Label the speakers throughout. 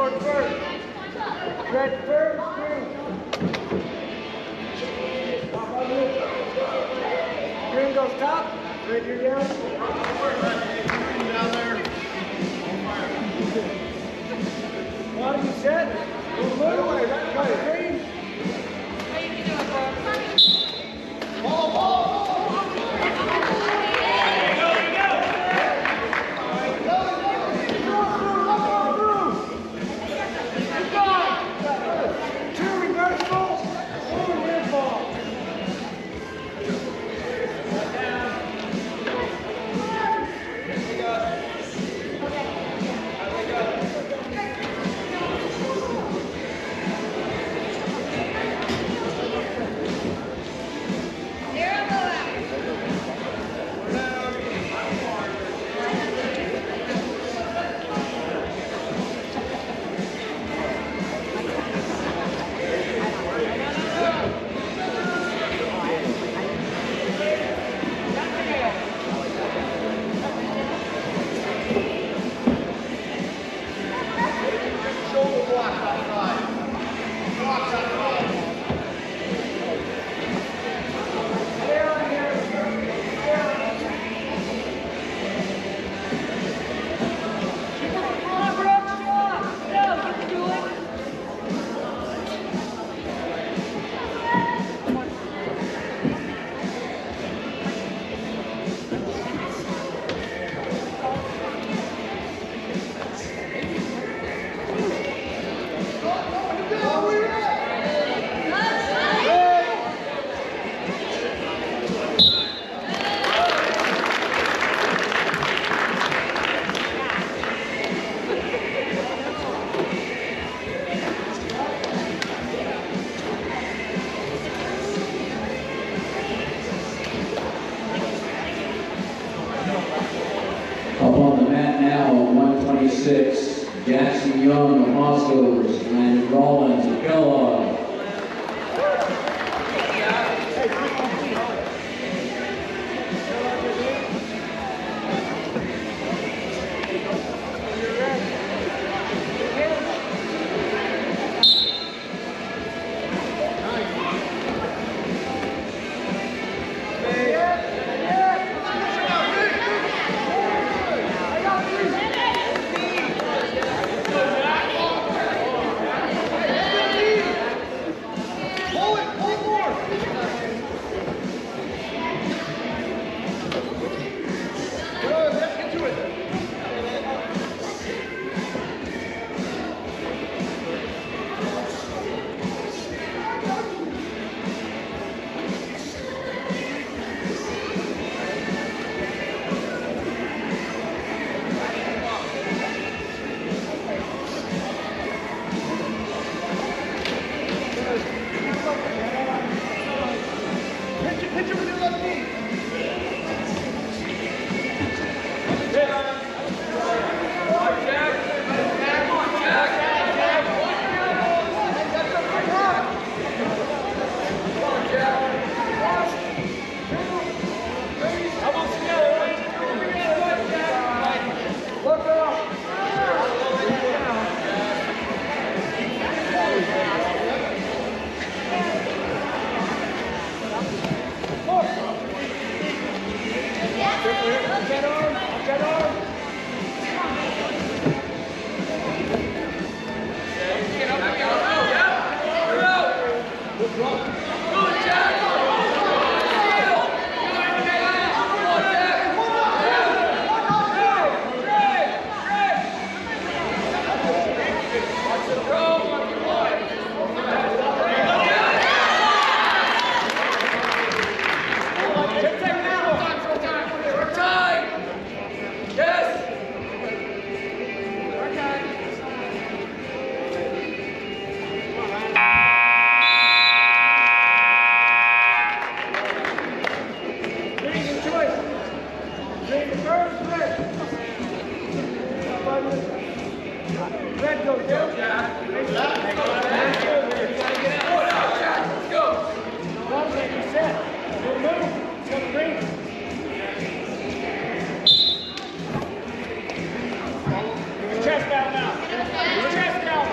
Speaker 1: Forward first. Red first, green. Green goes top. Red, you're down. Down there. Bottom, you set. Go away. Right, green.
Speaker 2: How you doing, bro?
Speaker 1: Ball.
Speaker 3: Jackson Young of Moscow's, Landon Rollins of Kellogg.
Speaker 1: Chest out now. Chest out.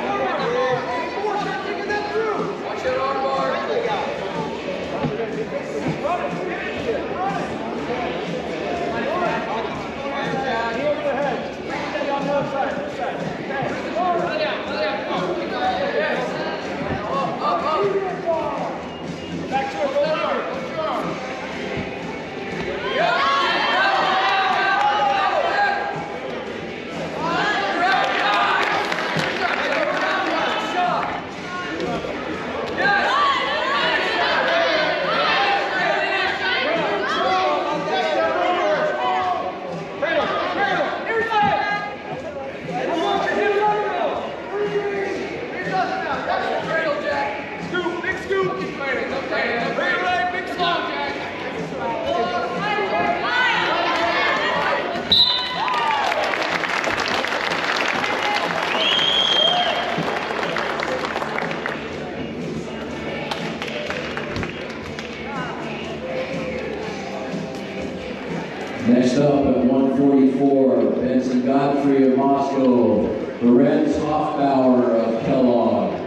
Speaker 3: 164, Benson Godfrey of Moscow, Lorenz Hoffbauer of Kellogg.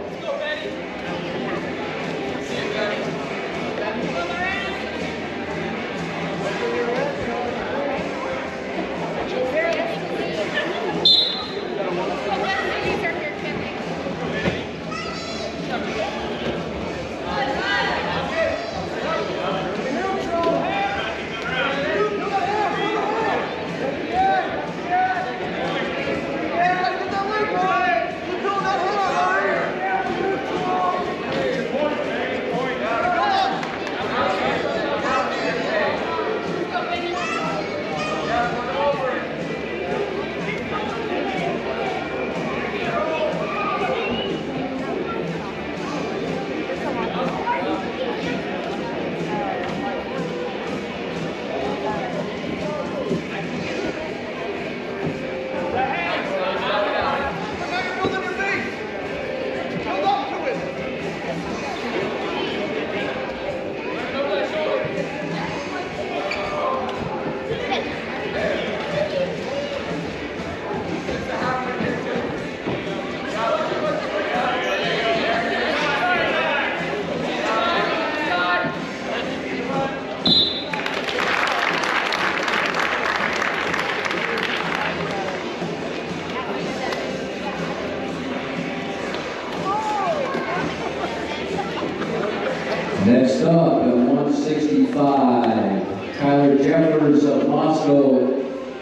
Speaker 3: Next up at 165, Tyler Jeffers of Moscow,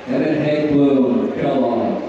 Speaker 3: Evan Hagbloom of Kellogg.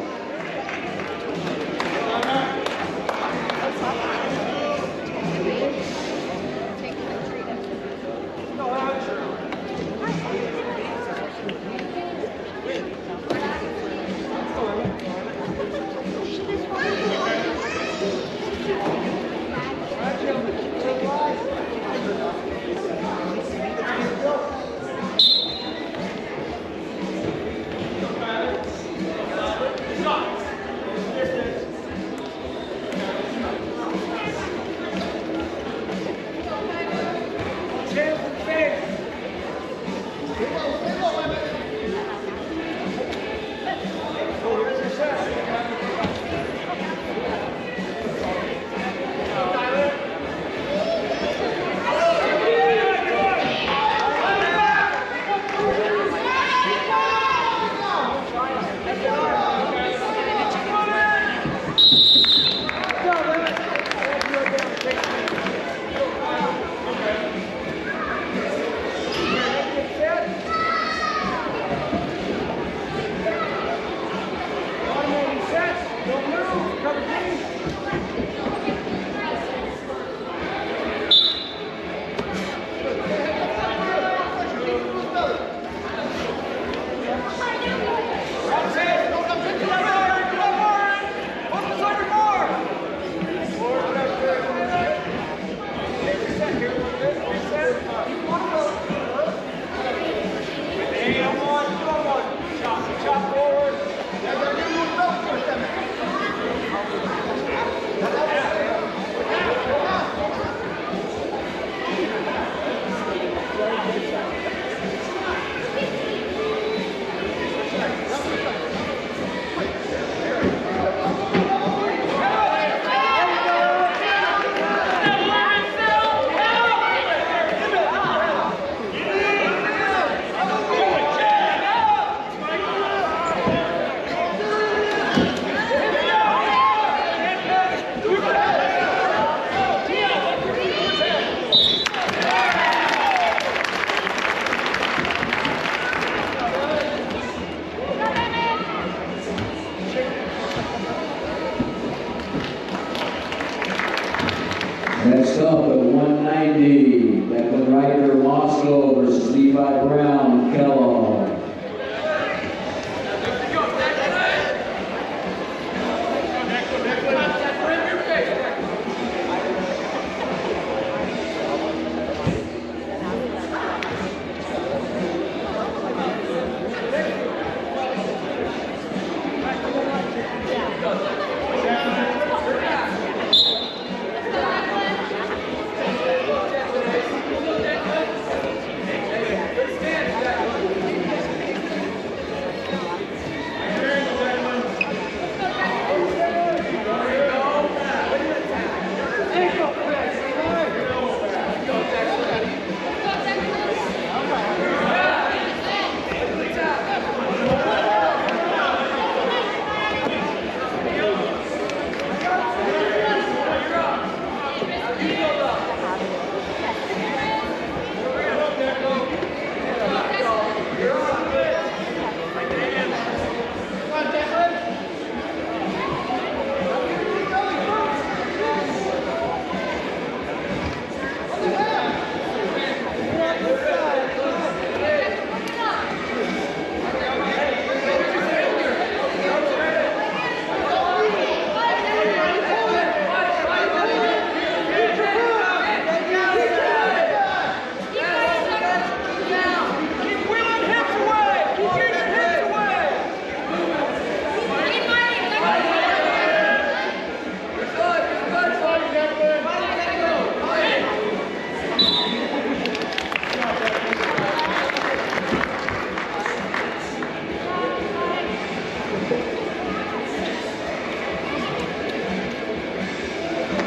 Speaker 3: Next up at 190, Declan Ryder, Moscow versus Levi Brown, Kellogg.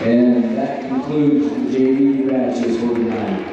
Speaker 3: And that concludes the JV matches for tonight.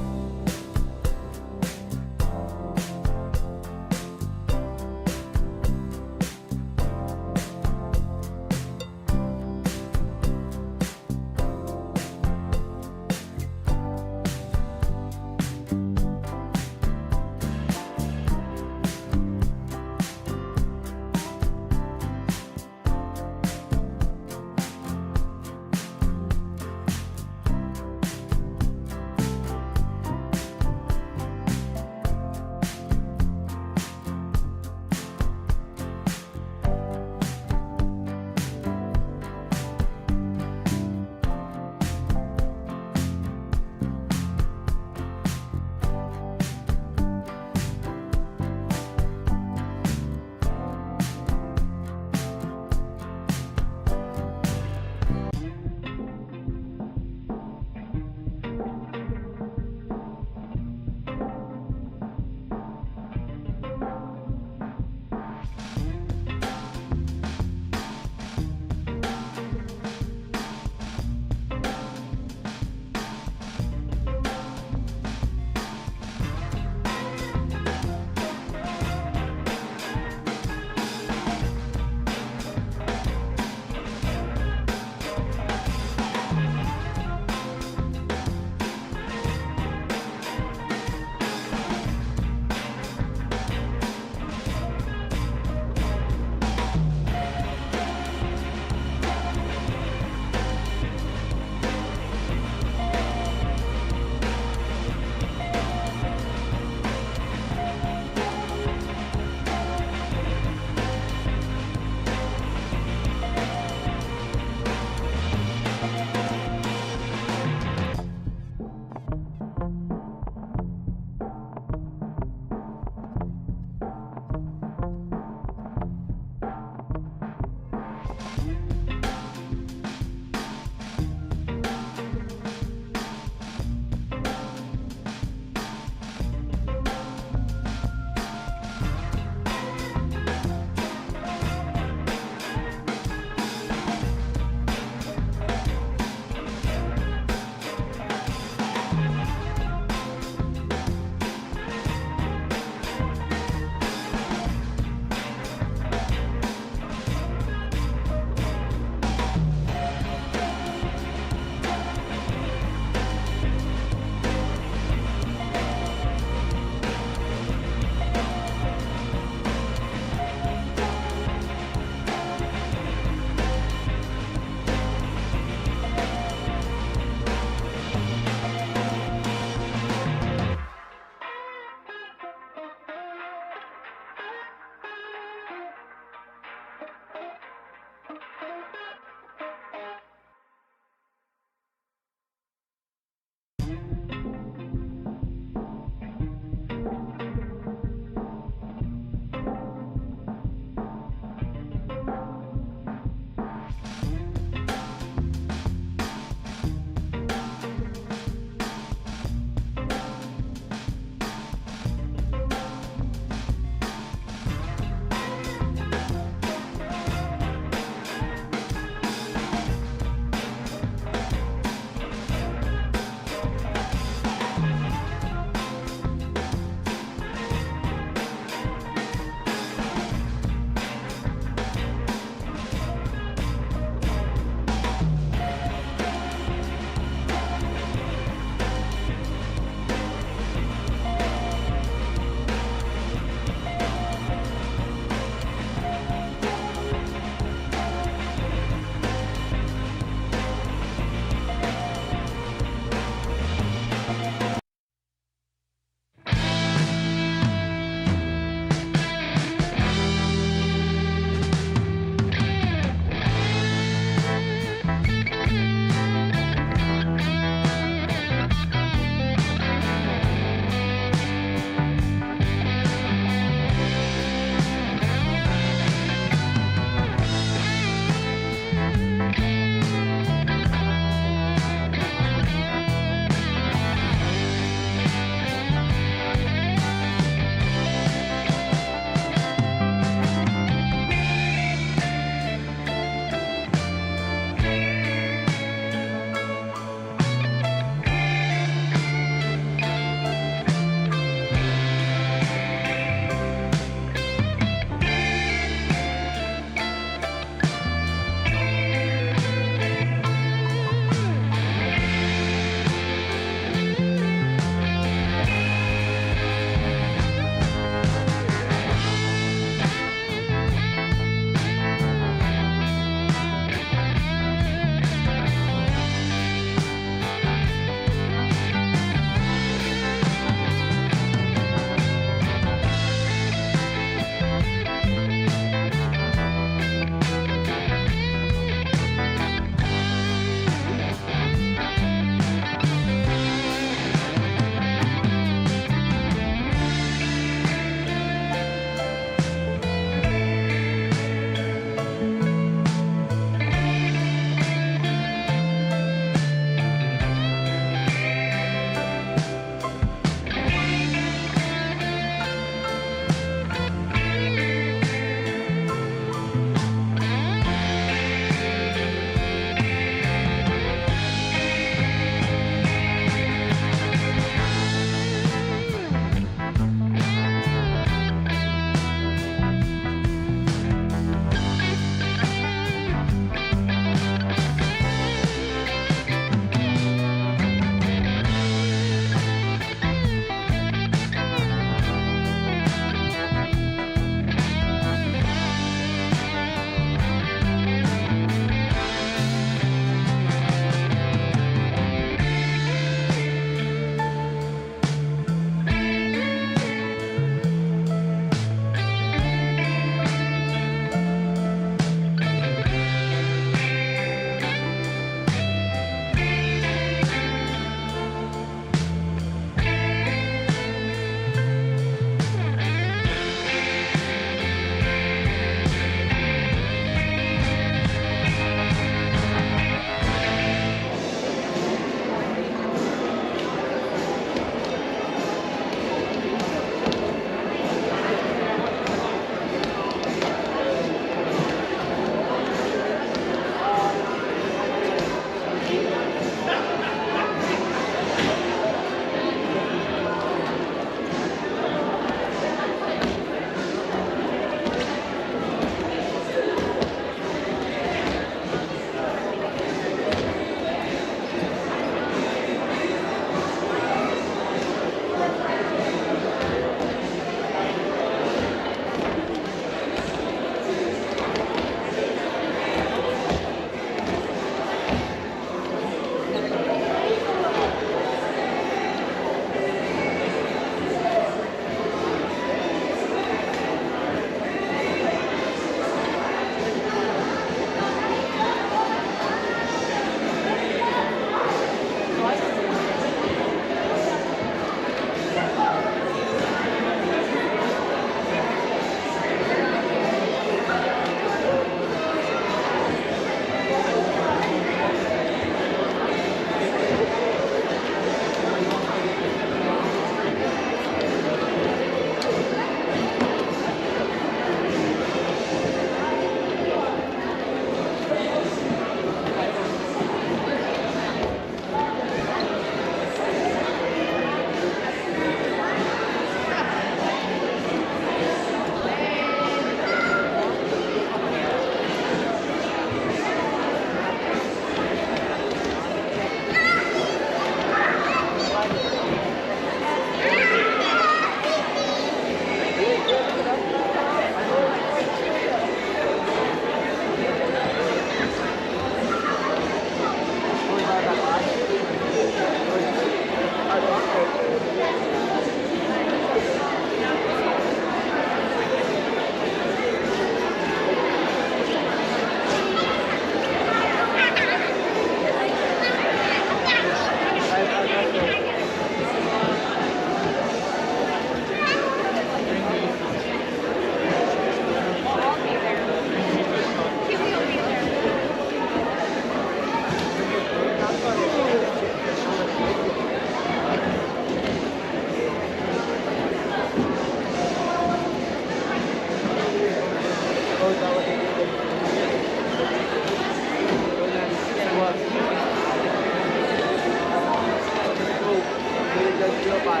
Speaker 1: just do it by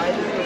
Speaker 1: either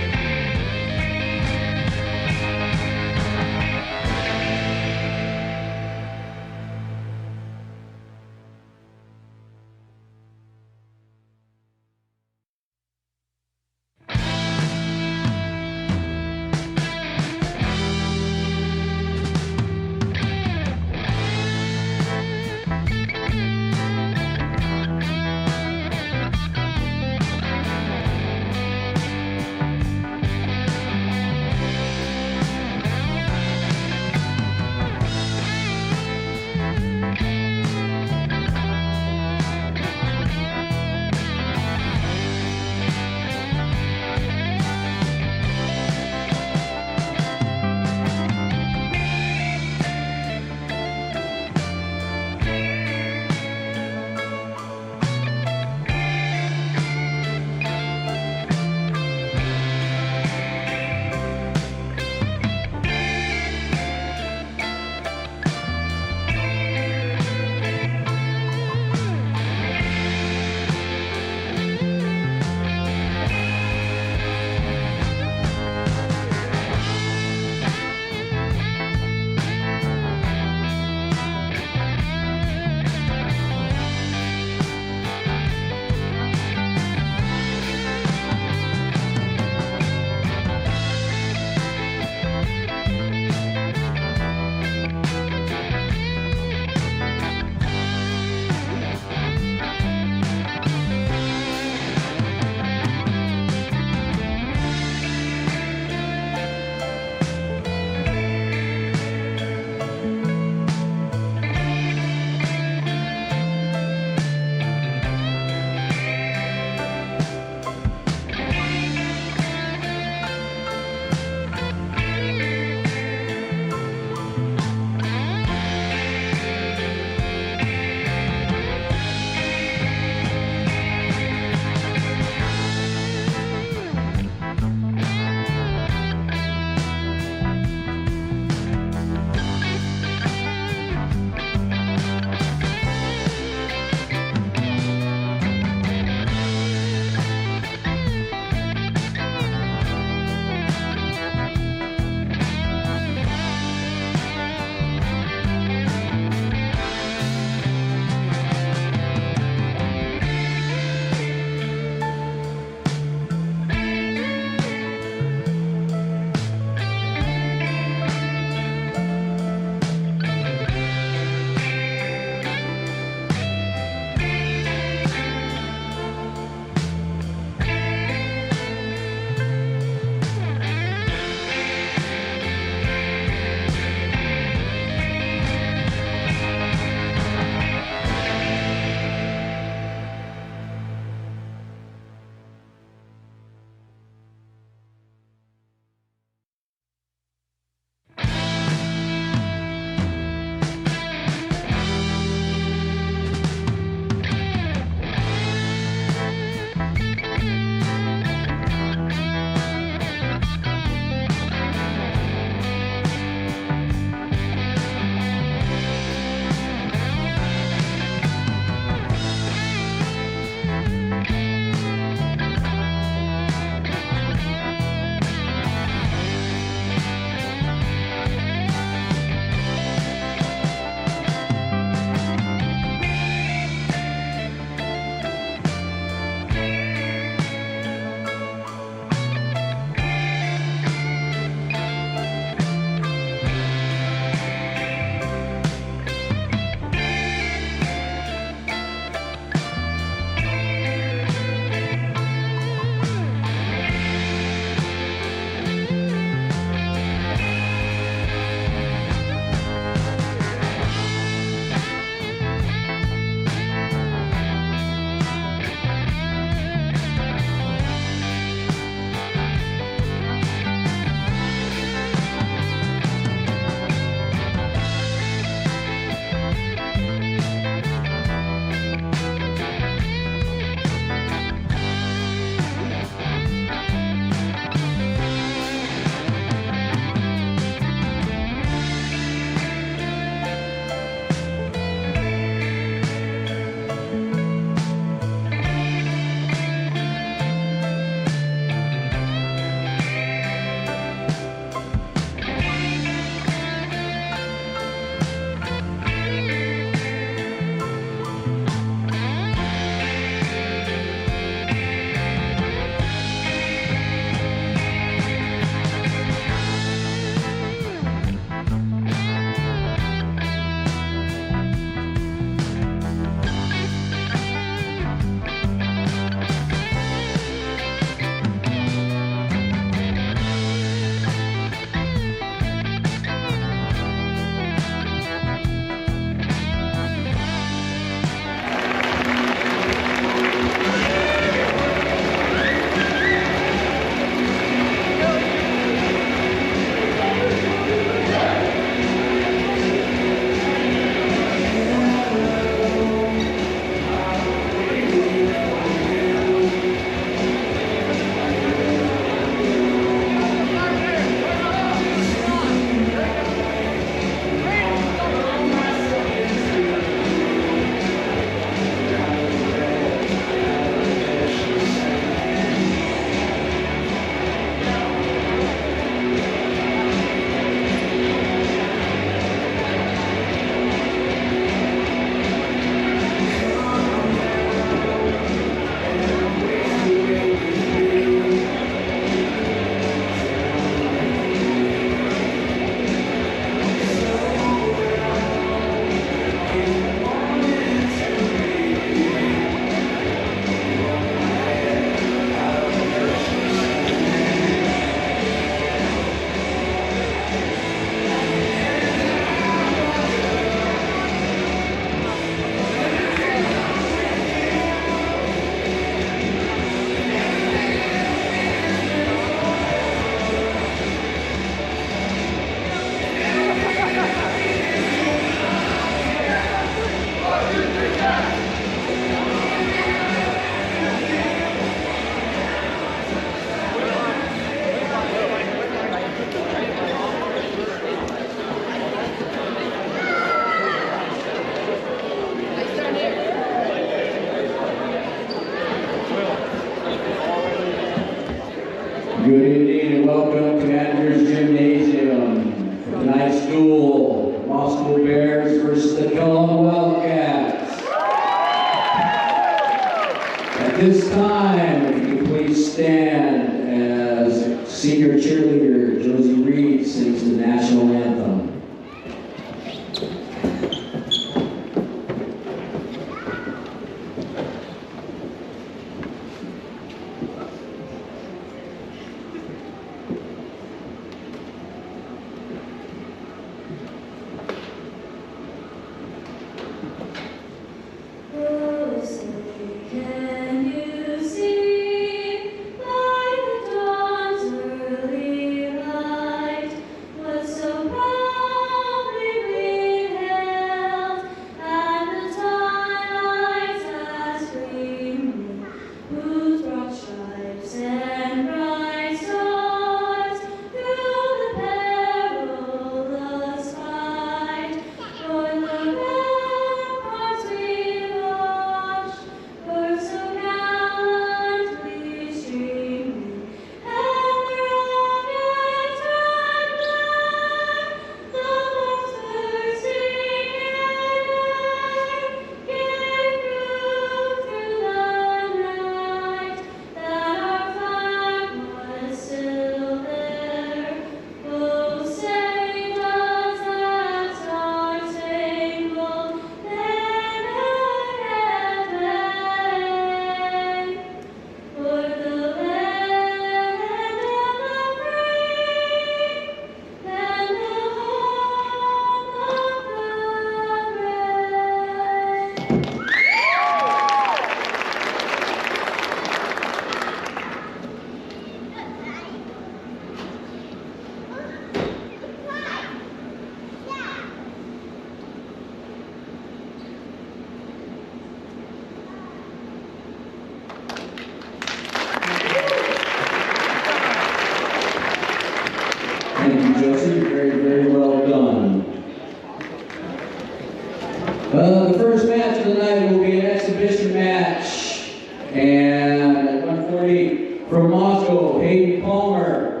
Speaker 3: The first match of the night will be an exhibition match. And at 140 from Moscow, Hayden Palmer.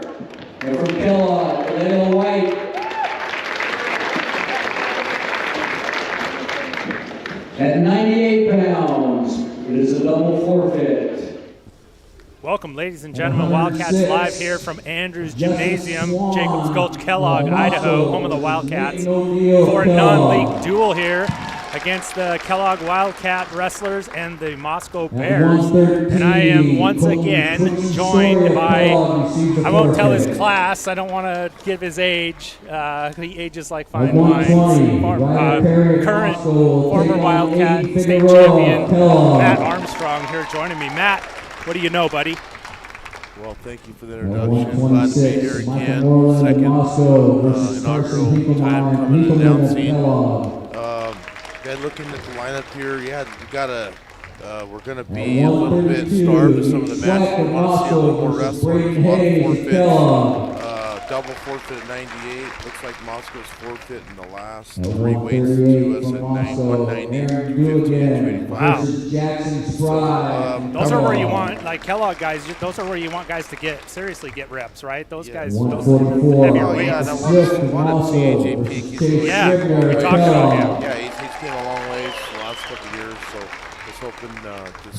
Speaker 3: And from Kellogg, Kellogg White. At 98 pounds, it is a double forfeit.
Speaker 4: Welcome, ladies and gentlemen. Wildcats live here from Andrews Gymnasium, Jacobs Gulch, Kellogg, Idaho, home of the Wildcats, for a non-league duel here against the Kellogg Wildcat Wrestlers and the Moscow Bears. And I am once again joined by, I won't tell his class, I don't want to give his age. He ages like fine wines. Current former Wildcat state champion, Matt Armstrong, here joining me. Matt, what do you know, buddy?
Speaker 5: Well, thank you for the introduction. Glad to be here again. Second inaugural time coming to down scene. Looking at the lineup here, yeah, we got we're going to be a little bit starved with some of the matches. We want to see a little more wrestling, a lot of forfeits. Double forfeit at 98. Looks like Moscow's forfeit in the last three weights to us at 190, 250, and 285.
Speaker 4: Wow. Those are where you want, like Kellogg guys, those are where you want guys to get reps, right? Those guys, those heavier weights.
Speaker 5: Yeah, that one at CHA Peak.
Speaker 4: We talked about him.
Speaker 5: Yeah, he's came a long way the last couple of years, so just hoping to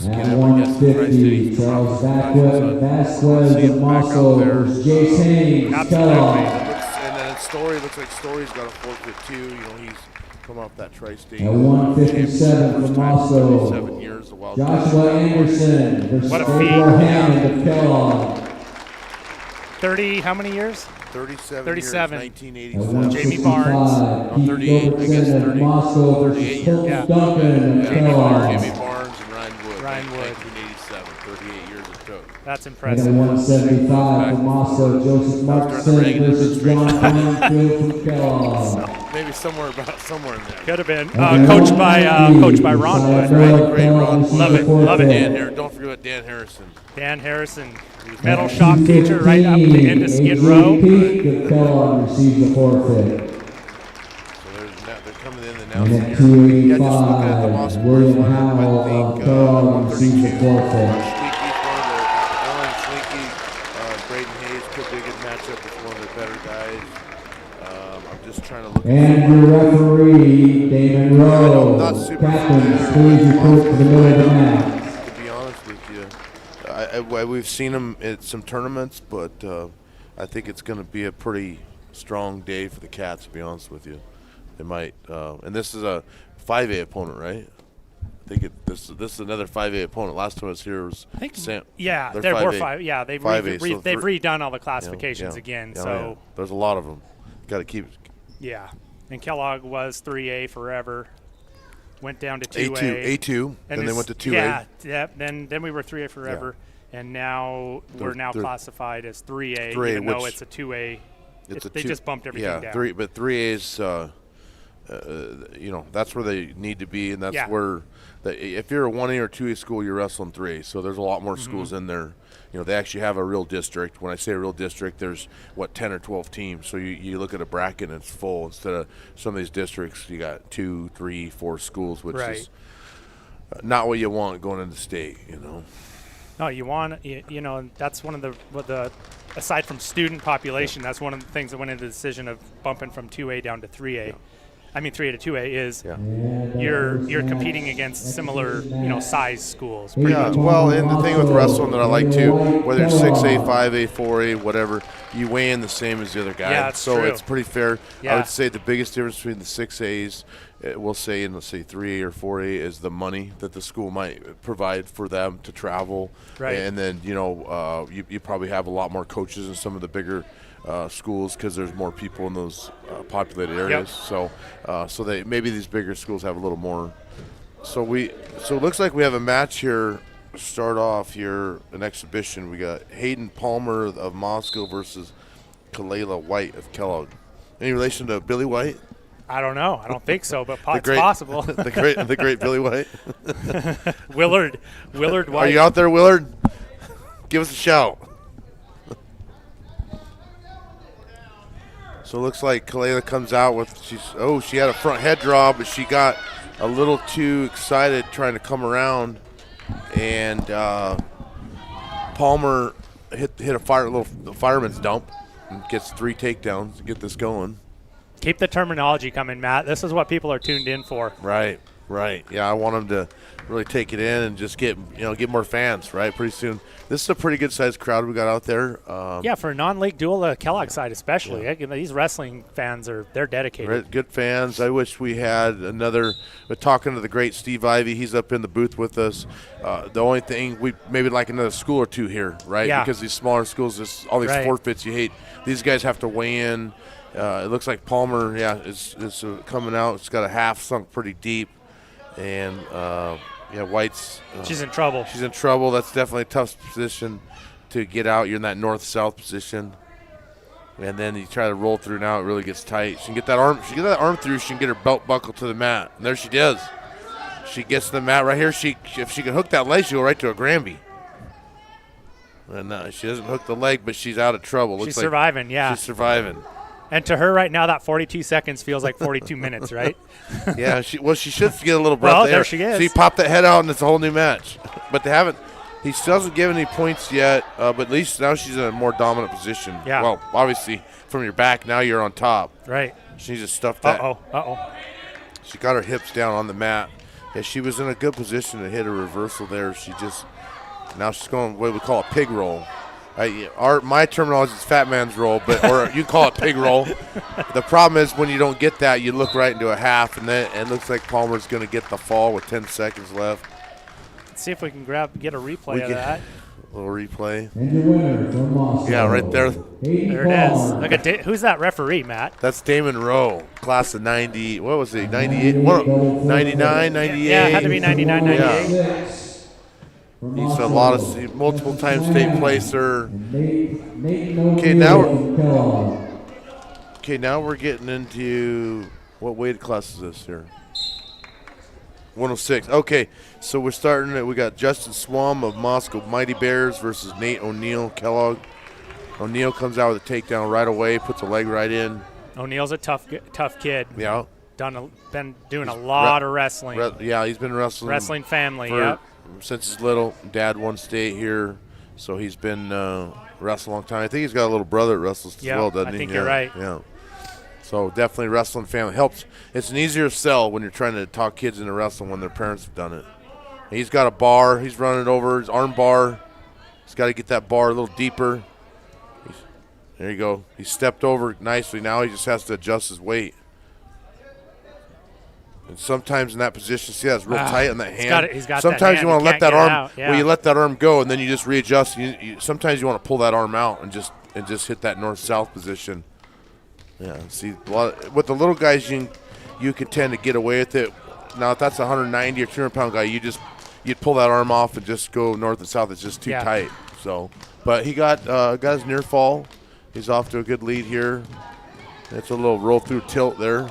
Speaker 5: get him, I guess, the Tri-Cities.
Speaker 3: Charles Vasquez of Moscow versus Jace Haynes.
Speaker 4: Absolutely.
Speaker 5: And then Story, looks like Story's got a forfeit too. You know, he's come off that Tri-State.
Speaker 3: At 157 from Moscow.
Speaker 5: 7 years, the Wildcats.
Speaker 3: Joshua Anderson versus
Speaker 4: What a
Speaker 3: Edward
Speaker 4: feat.
Speaker 3: Hammond of Kellogg.
Speaker 4: 30, how many years?
Speaker 5: 37 years, 1987.
Speaker 4: Jamie Barnes.
Speaker 5: 38, I guess 30.
Speaker 3: Moscow
Speaker 5: 38
Speaker 3: versus
Speaker 5: years.
Speaker 3: Coach Duncan of
Speaker 5: Jamie
Speaker 3: Kellogg.
Speaker 5: Barnes and Ryan Wood.
Speaker 4: Ryan Wood.
Speaker 5: 1987, 38 years it took.
Speaker 4: That's
Speaker 3: And
Speaker 4: impressive.
Speaker 3: at 175 from Moscow, Joseph Markson versus John Hanningfield from Kellogg.
Speaker 5: Maybe somewhere in there.
Speaker 4: Could have been coached by Ron Wood, right?
Speaker 5: Great Ron.
Speaker 4: Love it, love it.
Speaker 5: Don't forget about Dan Harrison.
Speaker 4: Dan Harrison, metal shop teacher right up the end of Skid Row.
Speaker 3: Peak of Kellogg receives a forfeit.
Speaker 5: So they're coming in
Speaker 3: And
Speaker 5: announcing
Speaker 3: at
Speaker 5: here. Yeah, just looking at the
Speaker 3: 285,
Speaker 5: Moscow
Speaker 3: William
Speaker 5: Bears lineup,
Speaker 3: Howell
Speaker 5: I
Speaker 3: of
Speaker 5: think
Speaker 3: Kellogg receives a
Speaker 5: 132.
Speaker 3: forfeit.
Speaker 5: Slinky's one of the Alan Slinky, Braden Hayes could be a good matchup with one of the better guys. I'm just trying to look
Speaker 3: And your referee, Damon Rowe.
Speaker 5: not super
Speaker 3: Captains,
Speaker 5: familiar
Speaker 3: please
Speaker 5: with
Speaker 3: report to the middle of the match.
Speaker 5: to be honest with you. We've seen him at some tournaments, but I think it's going to be a pretty strong day for the Cats, to be honest with you. They might, and this is a 5A opponent, right? I think this is another 5A opponent. Last time I was here was Sam.
Speaker 4: Yeah,
Speaker 5: they're
Speaker 4: there were
Speaker 5: 5A.
Speaker 4: five. Yeah, they've
Speaker 5: 5A, so
Speaker 4: they've redone all the classifications again.
Speaker 5: Yeah,
Speaker 4: So
Speaker 5: there's a lot of them. Got to keep.
Speaker 4: yeah, and Kellogg was 3A forever. Went down to 2A.
Speaker 5: A2, then they went to 2A.
Speaker 4: Yeah. Then we were 3A forever, and now we're now classified as 3A, even though it's a 2A. They just bumped everything down.
Speaker 5: But 3A is, that's where they need to be, and that's where if you're a 1A or 2A school, you're wrestling 3A. So there's a lot more schools in there. You know, they actually have a real district. When I say a real district, there's 10 or 12 teams. So you look at a bracket and it's full. Instead of some of these districts, you got 2, 3, 4 schools, which is not what you want going into state. You know.
Speaker 4: No, you want that's one of the aside from student population, that's one of the things that went into the decision of bumping from 2A down to 3A. Yeah. I mean 3A to 2A is you're competing against similar size schools.
Speaker 5: Yeah, well, and the thing with wrestling that I like too, whether it's 6A, 5A, 4A, whatever, you weigh in the same as the other guy.
Speaker 4: Yeah,
Speaker 5: so
Speaker 4: true.
Speaker 5: It's pretty fair.
Speaker 4: Yeah.
Speaker 5: I would say the biggest difference between the 6As, we'll say in, let's say 3A or 4A, is the money that the school might provide for them to travel.
Speaker 4: Right.
Speaker 5: And then you probably have a lot more coaches in some of the bigger schools because there's more people in those populated areas.
Speaker 4: Yep.
Speaker 5: So they maybe these bigger schools have a little more. So it looks like we have a match here. Start off here an exhibition. We got Hayden Palmer of Moscow versus Kellogg White of Kellogg. Any relation to Billy White?
Speaker 4: I don't know. I don't think so, but it's possible.
Speaker 5: the great Billy White.
Speaker 4: Willard White.
Speaker 5: Are you out there, Willard? Give us a shout. So it looks like Kalela comes out with, she had a front head draw, but she got a little too excited trying to come around. And Palmer hit a fireman's dump and gets 3 takedowns to get this going.
Speaker 4: Keep the terminology coming, Matt. This is what people are tuned in for.
Speaker 5: Right. Yeah, I want them to really take it in and just get more fans, right? Pretty soon. This is a pretty good-sized crowd we got out there.
Speaker 4: Yeah, for a non-league duel, the Kellogg side especially. Yeah. These wrestling fans they're dedicated.
Speaker 5: Right, good fans. I wish we had another. We're talking to the great Steve Ivey. He's up in the booth with us. The only thing, we maybe like another school or two here, right?
Speaker 4: Yeah.
Speaker 5: Because these smaller schools, all these forfeits you hate. These guys have to weigh in. It looks like Palmer, is coming out. It's got a half sunk pretty deep. And, White's.
Speaker 4: She's in trouble.
Speaker 5: She's in trouble. That's definitely a tough position to get out. You're in that north-south position. And then you try to roll through now. It really gets tight. She can get that arm. She can get that arm through. She can get her belt buckle to the mat. And there she does. She gets to the mat right here. If she can hook that leg, she'll go right to a Granby. And she doesn't hook the leg, but she's out of trouble.
Speaker 4: She's surviving, yeah.
Speaker 5: She's surviving.
Speaker 4: And to her right now, that 42 seconds feels like 42 minutes, right?
Speaker 5: Yeah, she should get a little breath
Speaker 4: well,
Speaker 5: there.
Speaker 4: She is.
Speaker 5: See, pop that head out, and it's a whole new match. But they haven't. He still hasn't given any points yet, but at least now she's in a more dominant position.
Speaker 4: Yeah.
Speaker 5: Well, obviously, from your back, now you're on top.
Speaker 4: Right.
Speaker 5: She needs to stuff that.
Speaker 4: Uh-oh.
Speaker 5: She got her hips down on the mat. Yeah, she was in a good position to hit a reversal there. Now she's going what we call a pig roll. My terminology is fat man's roll, or you call it pig roll. The problem is when you don't get that, you look right into a half, and it looks like Palmer's going to get the fall with 10 seconds left.
Speaker 4: Let's see if we can get a replay of that.
Speaker 5: A little replay.
Speaker 1: And your winner from Moscow.
Speaker 5: Yeah, right there.
Speaker 4: There it is. Look at who's that referee, Matt?
Speaker 5: That's Damon Rowe, class of 90. What was he? 98? 99, 98.
Speaker 4: Yeah, it had to be 99, 98.
Speaker 5: Yeah. He's a lot of multiple time state placer. Now we're getting into what weight class is this here? 106. Okay, so we're starting it. We got Justin Swam of Moscow Mighty Bears versus Nate O'Neill, Kellogg. O'Neill comes out with a takedown right away, puts a leg right in.
Speaker 4: O'Neill's a tough kid.
Speaker 5: Yeah.
Speaker 4: Been doing a lot of wrestling.
Speaker 5: He's been wrestling.
Speaker 4: Wrestling family,
Speaker 5: since he's little. Dad won state here, so he's been wrestling a long time. I think he's got a little brother that wrestles as well, doesn't he?
Speaker 4: I think you're right.
Speaker 5: Yeah. So definitely wrestling family helps. It's an easier sell when you're trying to talk kids into wrestling when their parents have done it. He's got a bar. He's running over his arm bar. He's got to get that bar a little deeper. There you go. He stepped over nicely. Now he just has to adjust his weight. And sometimes in that position, see that's real tight on that hand.
Speaker 4: He's got
Speaker 5: sometimes
Speaker 4: that hand.
Speaker 5: You want to let that arm.
Speaker 4: Yeah.
Speaker 5: Well, you let that arm go, and then you just readjust. Sometimes you want to pull that arm out and just hit that north-south position. Yeah. See, with the little guys, you can tend to get away with it. Now, if that's a 190 or 200-pound guy, you'd pull that arm off and just go north and south. It's just too tight. So, but he got his near fall. He's off to a good lead here. It's a little roll through tilt there.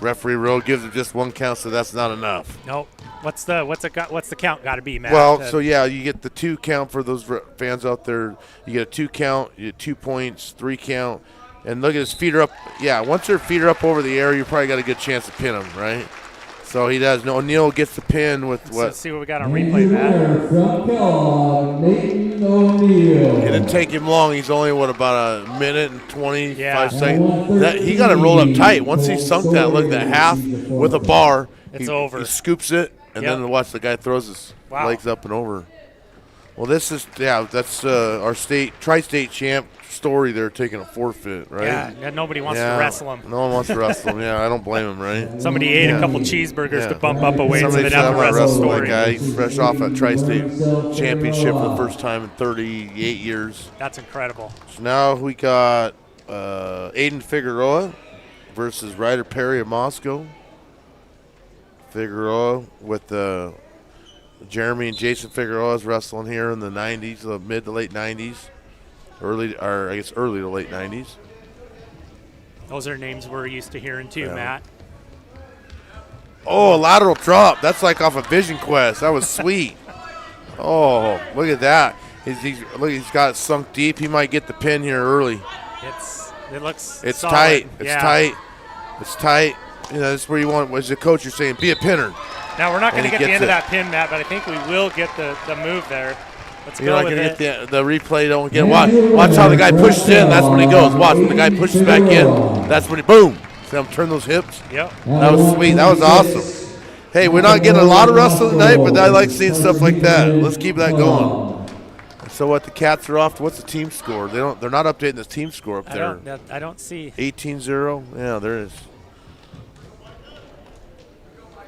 Speaker 5: Referee Rowe gives him just one count, so that's not enough.
Speaker 4: Nope. What's the count got to be, Matt?
Speaker 5: Well, you get the 2 count for those fans out there. You get a 2 count, you get 2 points, 3 count, and look at his feet are up. Yeah, once their feet are up over the air, you probably got a good chance to pin him, right? So he does. O'Neill gets the pin with what?
Speaker 4: Let's see what we got on replay, Matt.
Speaker 1: From Kellogg, Nate O'Neill.
Speaker 5: It didn't take him long. He's only, about a minute and 25 seconds. He got it rolled up tight. Once he sunk that, look at that half with a bar.
Speaker 4: It's over.
Speaker 5: He scoops it, and then watch the guy throws his legs up and over. Well, this is, that's our tri-state champ story. They're taking a forfeit, right?
Speaker 4: Yeah, nobody wants to wrestle him.
Speaker 5: No one wants to wrestle him. Yeah, I don't blame him, right?
Speaker 4: Somebody ate a couple cheeseburgers to bump up a weight, so they
Speaker 5: Somebody
Speaker 4: have to wrestle story.
Speaker 5: That guy. He's fresh off a tri-state championship for the first time in 38 years.
Speaker 4: That's incredible.
Speaker 5: So now we got Aiden Figueroa versus Ryder Perry of Moscow. Figueroa with Jeremy and Jason Figueroa's wrestling here in the 90s, the mid to late 90s. Early to late 90s.
Speaker 4: Those are names we're used to hearing too, Matt.
Speaker 5: Oh, a lateral drop. That's like off of Vision Quest. That was sweet. Oh, look at that. Look, he's got it sunk deep. He might get the pin here early.
Speaker 4: It looks
Speaker 5: It's
Speaker 4: solid.
Speaker 5: tight. It's
Speaker 4: Yeah.
Speaker 5: tight. It's tight. You know, that's where you want. As a coach, you're saying, be a pinner.
Speaker 4: Now we're not going to
Speaker 5: And he
Speaker 4: get the
Speaker 5: gets
Speaker 4: end of
Speaker 5: it.
Speaker 4: that pin, Matt, but I think we will get the move there. Let's
Speaker 5: You're
Speaker 4: go
Speaker 5: not
Speaker 4: with
Speaker 5: going
Speaker 4: it.
Speaker 5: to get the replay. Don't get watch how the guy pushes in. That's when he goes. Watch when the guy pushes back in. That's when he boom. See him turn those hips.
Speaker 4: Yep.
Speaker 5: That was sweet. That was awesome. Hey, we're not getting a lot of wrestling tonight, but I like seeing stuff like that. Let's keep that going. So what? The Cats are off. What's the team score? They're not updating the team score up there.
Speaker 4: I don't see.
Speaker 5: 18-0. Yeah, there is.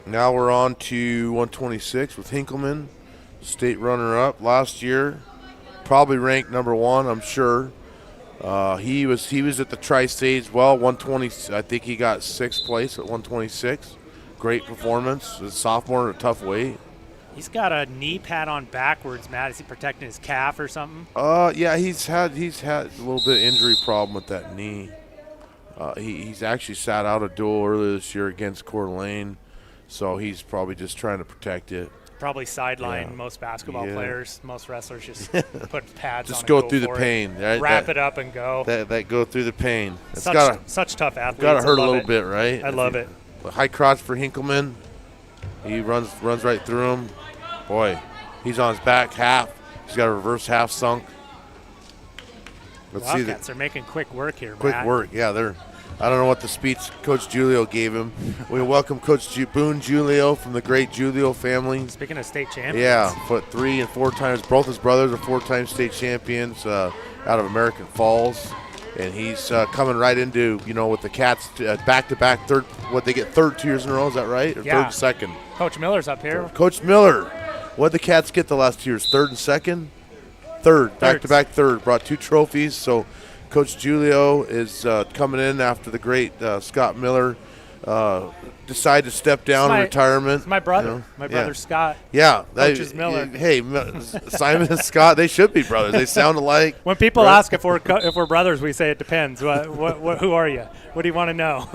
Speaker 5: Now we're on to 126 with Hinkleman, state runner-up last year, probably ranked number 1, I'm sure. He was at the Tri-State as well, 120. I think he got 6th place at 126. Great performance. As a sophomore at a tough weight.
Speaker 4: He's got a knee pad on backwards, Matt. Is he protecting his calf or something?
Speaker 5: Yeah, he's had a little bit of injury problem with that knee. He's actually sat out a duel earlier this year against Coeur d'Alene. So he's probably just trying to protect it.
Speaker 4: Probably sideline
Speaker 5: Yeah.
Speaker 4: most basketball
Speaker 5: Yeah.
Speaker 4: players, most wrestlers just put pads on
Speaker 5: Just
Speaker 4: and
Speaker 5: go through the
Speaker 4: for it.
Speaker 5: pain. Right?
Speaker 4: Wrap it up and go.
Speaker 5: That go through the pain. It's
Speaker 4: Such tough athletes.
Speaker 5: gotta hurt
Speaker 4: I
Speaker 5: a
Speaker 4: love
Speaker 5: little
Speaker 4: it.
Speaker 5: bit, right?
Speaker 4: I love it.
Speaker 5: High crotch for Hinkleman. He runs right through him. Boy, he's on his back half. He's got a reverse half sunk. Let's see
Speaker 4: Wildcats are making quick work here,
Speaker 5: quick
Speaker 4: Matt.
Speaker 5: work. Yeah, I don't know what the speech Coach Julio gave him. We welcome Coach Boone Julio from the great Julio family.
Speaker 4: Speaking of state champions.
Speaker 5: Yeah, 3 and 4 times. Both his brothers are 4-time state champions out of American Falls. And he's coming right into, with the Cats back-to-back third. What, they get third 2 years in a row, is that right? Or
Speaker 4: Yeah.
Speaker 5: third and second?
Speaker 4: Coach Miller's up here.
Speaker 5: Coach Miller. What did the Cats get the last 2 years? Third and second? Third. Back-to-back third. Brought 2 trophies. So Coach Julio is coming in after the great Scott Miller decided to step down in retirement.
Speaker 4: It's my brother. My brother Scott.
Speaker 5: Yeah.
Speaker 4: Coaches Miller.
Speaker 5: Hey, Simon and Scott, they should be brothers. They sound alike.
Speaker 4: When people ask if we're brothers, we say it depends. Who are you? What do you want to know?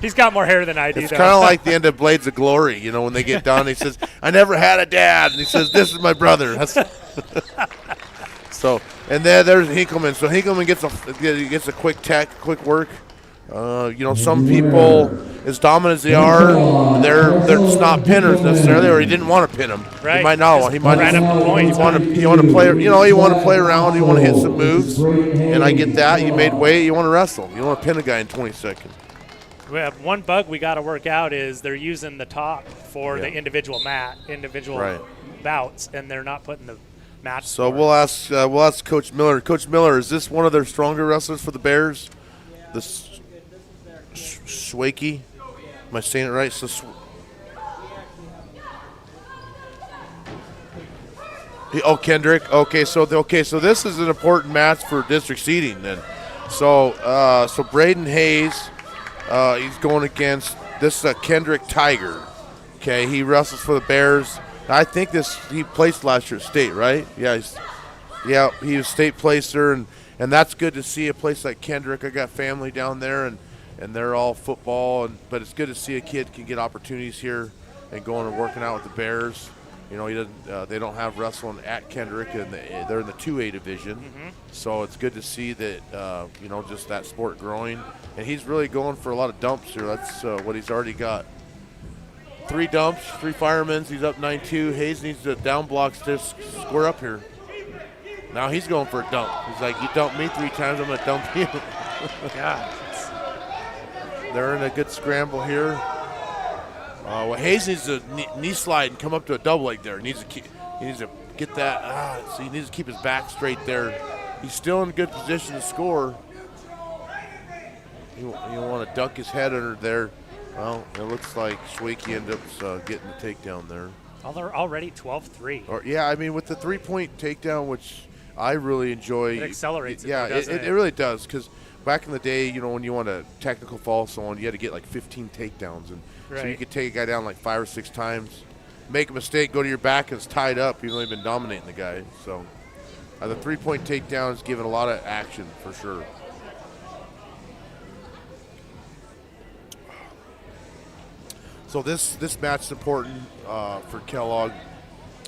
Speaker 4: He's got more hair than I do.
Speaker 5: It's kind of like the end of Blades of Glory. When they get done, he says, "I never had a dad," and he says, "This is my brother." So, and there's Hinkleman. So Hinkleman gets a quick work. Some people, as dominant as they are, they're just not pinners necessarily, or he didn't want to pin them.
Speaker 4: Right.
Speaker 5: He might not. He might
Speaker 4: ran up the points.
Speaker 5: You want to play. You want to play around. You want to hit some moves, and I get that. You made weight. You want to wrestle. You don't want to pin a guy in 20 seconds.
Speaker 4: We have one bug we got to work out is they're using the top for the individual bouts, and they're not putting the match.
Speaker 5: So
Speaker 4: score.
Speaker 5: we'll ask Coach Miller. Coach Miller, is this one of their stronger wrestlers for the Bears? The Swakey? Am I saying it right? Kendrick. Okay, so this is an important match for district seeding then. So Braden Hayes, he's going against this Kendrick Tiger. Okay, he wrestles for the Bears. I think he placed last year at state, right? Yeah, he was state placer, and that's good to see a place like Kendrick. I got family down there, and they're all football, but it's good to see a kid can get opportunities here and going and working out with the Bears. He doesn't. They don't have wrestling at Kendrick, and they're in the 2A division.
Speaker 4: Mm-hmm.
Speaker 5: So it's good to see that just that sport growing, and he's really going for a lot of dumps here. That's what he's already got. 3 dumps, 3 firemen. He's up 9-2. Hayes needs to down blocks to square up here. Now he's going for a dump. He's like, you dumped me 3 times, I'm going to dump you.
Speaker 4: Yeah.
Speaker 5: They're in a good scramble here. Hayes needs to knee slide and come up to a double leg there. He needs to get that. So he needs to keep his back straight there. He's still in a good position to score. You want to duck his head under there. Well, it looks like Schwakey ends up getting the takedown there.
Speaker 4: Oh, they're already 12-3.
Speaker 5: Yeah, I mean, with the 3-point takedown, which I really enjoy.
Speaker 4: It accelerates it,
Speaker 5: Yeah,
Speaker 4: doesn't it?
Speaker 5: It really does, because back in the day, when you want a technical fall and so on, you had to get like 15 takedowns. And so you could take a guy down like 5 or 6 times, make a mistake, go to your back, and it's tied up. You've only been dominating the guy. So the 3-point takedown is giving a lot of action for sure. So this match is important for Kellogg.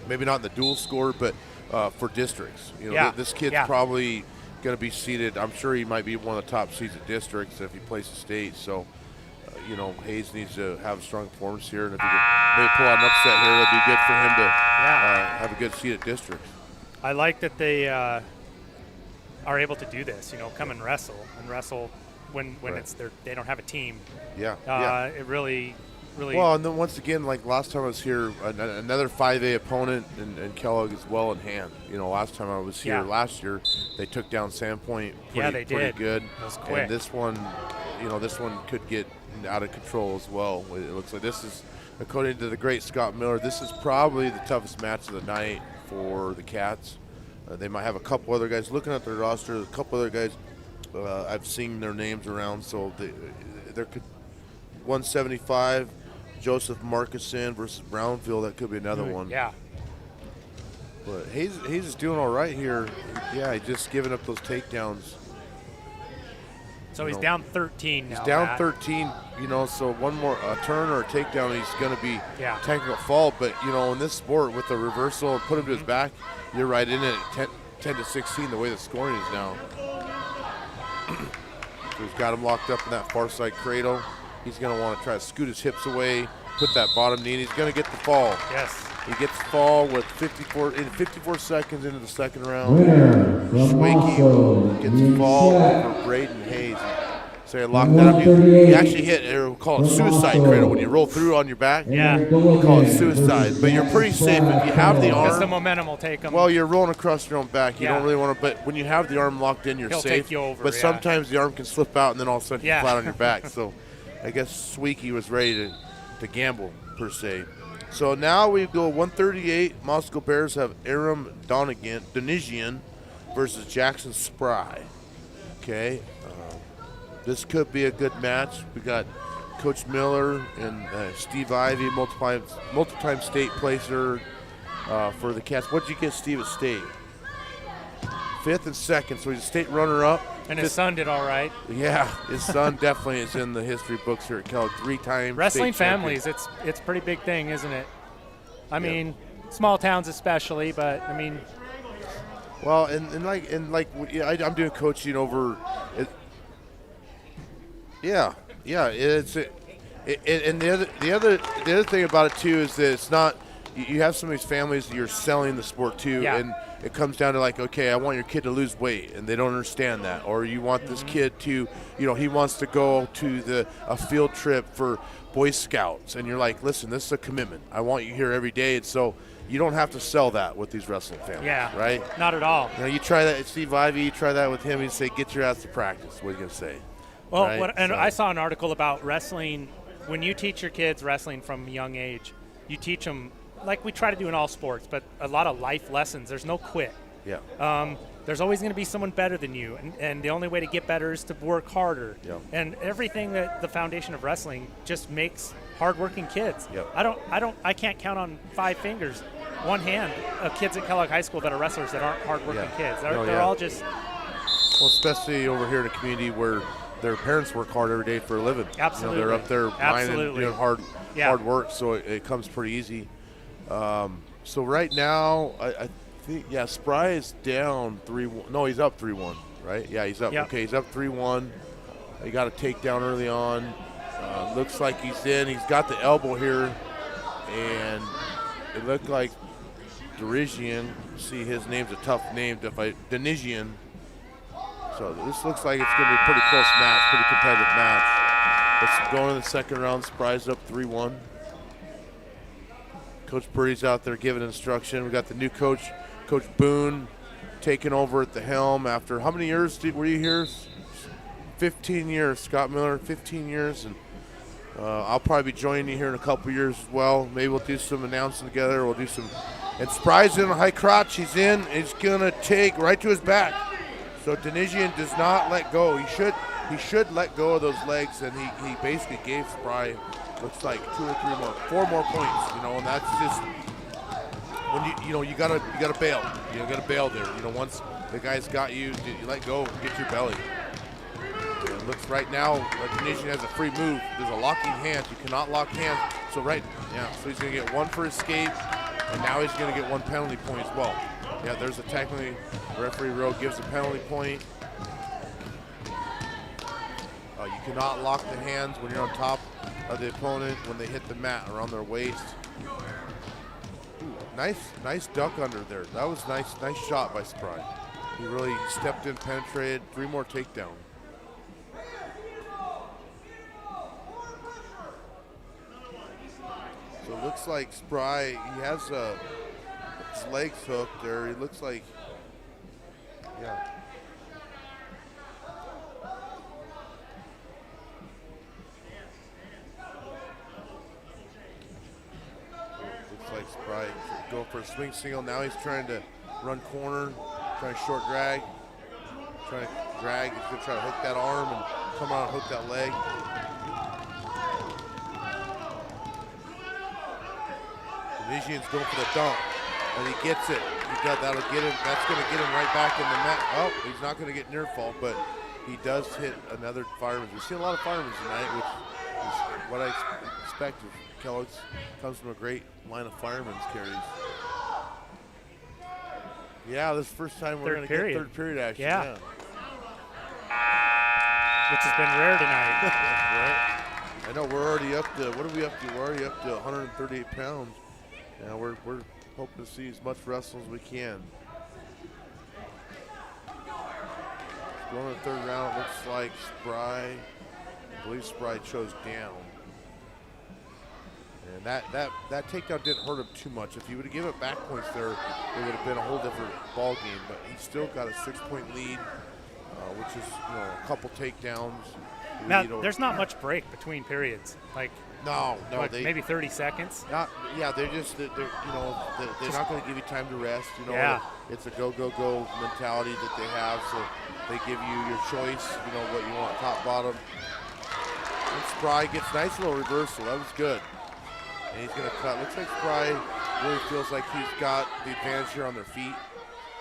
Speaker 5: maybe not in the dual score, but for districts. You know,
Speaker 4: Yeah.
Speaker 5: this kid's probably going to be seeded. I'm sure he might be one of the top seeds at districts if he plays the state. So, you know, Hayes needs to have a strong performance here, and if he can maybe pull out an upset here, that'd be good for him to have a good seed at districts.
Speaker 4: I like that they are able to do this. You know, come and wrestle when it's they don't have a team. It really.
Speaker 5: Well, and then once again, like last time I was here, another 5A opponent, and Kellogg is well in hand. You know, last time I was here last year, they took down Sandpoint pretty good.
Speaker 4: It was quick.
Speaker 5: And this one, you know, could get out of control as well. It looks like this is, according to the great Scott Miller, this is probably the toughest match of the night for the Cats. They might have a couple other guys. Looking at their roster, a couple other guys I've seen their names around, so there could 175. Joseph Markison versus Brownfield, that could be another one.
Speaker 4: Yeah.
Speaker 5: But Hayes is doing all right here. Yeah, he's just giving up those takedowns.
Speaker 4: So he's down 13 now.
Speaker 5: He's down 13, you know, so one more turn or a takedown, he's going to be technical fault. But, you know, in this sport, with the reversal and put him to his back, you're right in it at 10 to 16, the way the scoring is now. So he's got him locked up in that far side cradle. He's going to want to try to scoot his hips away, put that bottom knee, and he's going to get the fall.
Speaker 4: Yes.
Speaker 5: He gets the fall with 54 seconds into the second round.
Speaker 3: Winner from Moscow,
Speaker 5: Swakey gets the fall over Braden Hayes. So he locked that up. He actually hit, we'll call it suicide cradle. When you roll through on your back, we call it suicide. But you're pretty safe if you have the arm.
Speaker 4: Because the momentum will take him.
Speaker 5: Well, you're rolling across your own back. You don't really want to, but when you have the arm locked in, you're
Speaker 4: He'll
Speaker 5: safe.
Speaker 4: take you over,
Speaker 5: but sometimes the arm can slip out, and then all of a sudden you're flat on your back. So I guess Swakey was ready to gamble, per se. So now we go 138. Moscow Bears have Aram Donigian versus Jackson Spry. Okay. This could be a good match. We got Coach Miller and Steve Ivey, multiple-time state placer for the Cats. What did you get Steve at state? 5th and 2nd, so he's a state runner-up.
Speaker 4: And his son did all right.
Speaker 5: Yeah, his son definitely is in the history books here at Kellogg. 3-time
Speaker 4: wrestling
Speaker 5: state
Speaker 4: families, it's a pretty big thing, isn't it? I mean, small towns especially, but I mean.
Speaker 5: Well, I'm doing coaching over. It's and the other thing about it too is that it's not. You have some of these families that you're selling the sport to, and it comes down to like, okay, I want your kid to lose weight, and they don't understand that. Or you want this kid to, he wants to go to a field trip for Boy Scouts, and you're like, listen, this is a commitment. I want you here every day, and so you don't have to sell that with these wrestling families, right?
Speaker 4: Not at all.
Speaker 5: You try that, Steve Ivey, you try that with him, and say, get your ass to practice. What are you gonna say?
Speaker 4: Well,
Speaker 5: right?
Speaker 4: I saw an article about wrestling. When you teach your kids wrestling from a young age, you teach them, like we try to do in all sports, but a lot of life lessons. There's no quit.
Speaker 5: Yeah.
Speaker 4: There's always going to be someone better than you, and the only way to get better is to work harder.
Speaker 5: Yeah.
Speaker 4: And everything that the foundation of wrestling just makes hardworking kids.
Speaker 5: Yeah.
Speaker 4: I can't count on 5 fingers, one hand, of kids at Kellogg High School that are wrestlers that aren't hardworking kids. They're all just.
Speaker 5: Well, especially over here in a community where their parents work hard every day for a living.
Speaker 4: Absolutely.
Speaker 5: They're up there minding, doing hard work, so it comes pretty easy. So right now, I think, Spry is down 3-1. No, he's up 3-1, right? Yeah, he's up. Yep. Okay, he's up 3-1. He got a takedown early on. Looks like he's in. He's got the elbow here, and it looked like Dorigian. See, his name's a tough name. Donigian. So this looks like it's going to be a pretty close match, pretty competitive match. Let's go into the second round. Spry's up 3-1. Coach Purdy's out there giving instruction. We got the new coach, Coach Boone, taking over at the helm after how many years were you here? 15 years, Scott Miller, 15 years. And I'll probably be joining you here in a couple years as well. Maybe we'll do some announcing together. We'll do some. And Spry's in a high crotch. He's in. He's going to take right to his back. So Donigian does not let go. He should let go of those legs, and he basically gave Spry, looks like 2 or 3 more, 4 more points, and that's just when you gotta bail. You gotta bail there. Once the guy's got you, you let go, get your belly. And it looks right now like Donigian has a free move. There's a locking hand. You cannot lock hands. So so he's gonna get 1 for escape. And now he's going to get 1 penalty point as well. Yeah, there's a technically, referee Rowe gives a penalty point. You cannot lock the hands when you're on top of the opponent when they hit the mat around their waist. Ooh, nice duck under there. That was nice shot by Spry. He really stepped in, penetrated, 3 more takedowns. So it looks like Spry, he has his legs hooked there. He looks like, yeah. Looks like Spry going for a swing single. Now he's trying to run corner, trying to short drag, trying to drag. He's going to try to hook that arm and come out and hook that leg. Tunisian's going for the dunk, and he gets it. That'll get him. That's going to get him right back in the mat. Oh, he's not going to get near fall, but he does hit another fireman. We've seen a lot of firemen tonight, which is what I expect. Kellogg's comes from a great line of firemen's carries. Yeah, this is the first time we're going to get third period action.
Speaker 4: Yeah. Which has been rare tonight.
Speaker 5: Right. I know we're already up to, what are we up to? We're already up to 138 pounds. Yeah, we're hoping to see as much wrestling as we can. Going to the third round, it looks like Spry, I believe Spry chose down. And that takedown didn't hurt him too much. If he would have given it back points there, it would have been a whole different ball game. But he still got a 6-point lead, which is a couple takedowns.
Speaker 4: Now, there's not much break between periods.
Speaker 5: No,
Speaker 4: maybe 30 seconds.
Speaker 5: They're not going to give you time to rest. It's a go mentality that they have. So they give you your choice. What you want, top, bottom. And Spry gets nice little reversal. That was good. And he's going to cut. Looks like Spry really feels like he's got the advantage here on their feet,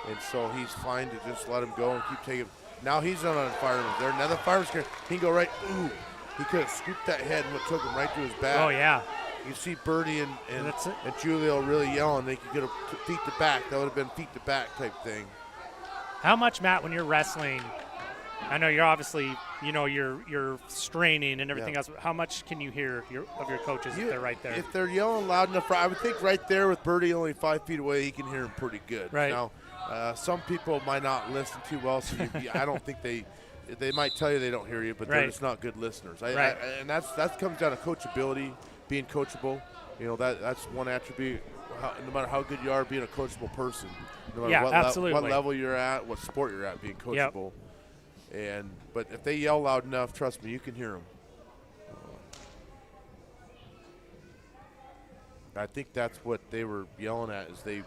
Speaker 5: and so he's fine to just let him go and keep taking. Now he's on a fireman there. Now the fireman's going to, he can go right. Ooh. He could have scooped that head and it took him right to his back.
Speaker 4: Oh, yeah.
Speaker 5: You see Birdie and Julio really yelling. They could get a feet to back. That would have been feet to back type thing.
Speaker 4: How much, Matt, when you're wrestling, I know you're obviously, you're straining and everything else. How much can you hear of your coaches if they're right there?
Speaker 5: If they're yelling loud enough, I would think right there with Birdie only 5 feet away, he can hear him pretty good.
Speaker 4: Right.
Speaker 5: Now, some people might not listen too well, so I don't think they might tell you they don't hear you, but they're just not good listeners. And that comes down to coachability, being coachable. That's one attribute. No matter how good you are, being a coachable person. No matter what level you're at, what sport you're at, being coachable. Yep. But if they yell loud enough, trust me, you can hear them. I think that's what they were yelling at, is that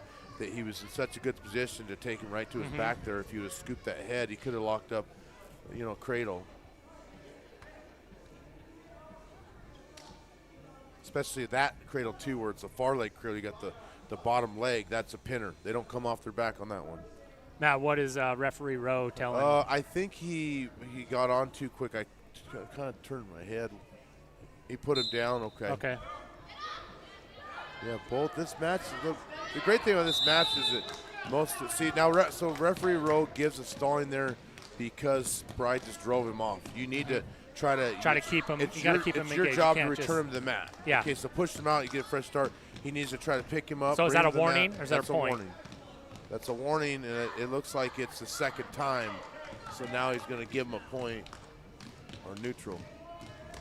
Speaker 5: he was in such a good position to take him right to his back there. If he would have scooped that head, he could have locked up, cradle. Especially that cradle too, where it's a far leg cradle. You got the bottom leg, that's a pinner. They don't come off their back on that one.
Speaker 4: Now, what is referee Rowe telling?
Speaker 5: I think he got on too quick. I kind of turned my head. He put him down. Okay. Yeah, both this match. The great thing about this match is that so referee Rowe gives a stalling there because Spry just drove him off. You need to try to keep him.
Speaker 4: You got to keep him engaged.
Speaker 5: It's your job to return him to the mat.
Speaker 4: Yeah.
Speaker 5: Okay, so push him out. You get a fresh start. He needs to try to pick him up.
Speaker 4: So is that a warning or is that a point?
Speaker 5: Warning. That's a warning, and it looks like it's the second time. So now he's going to give him a point or neutral,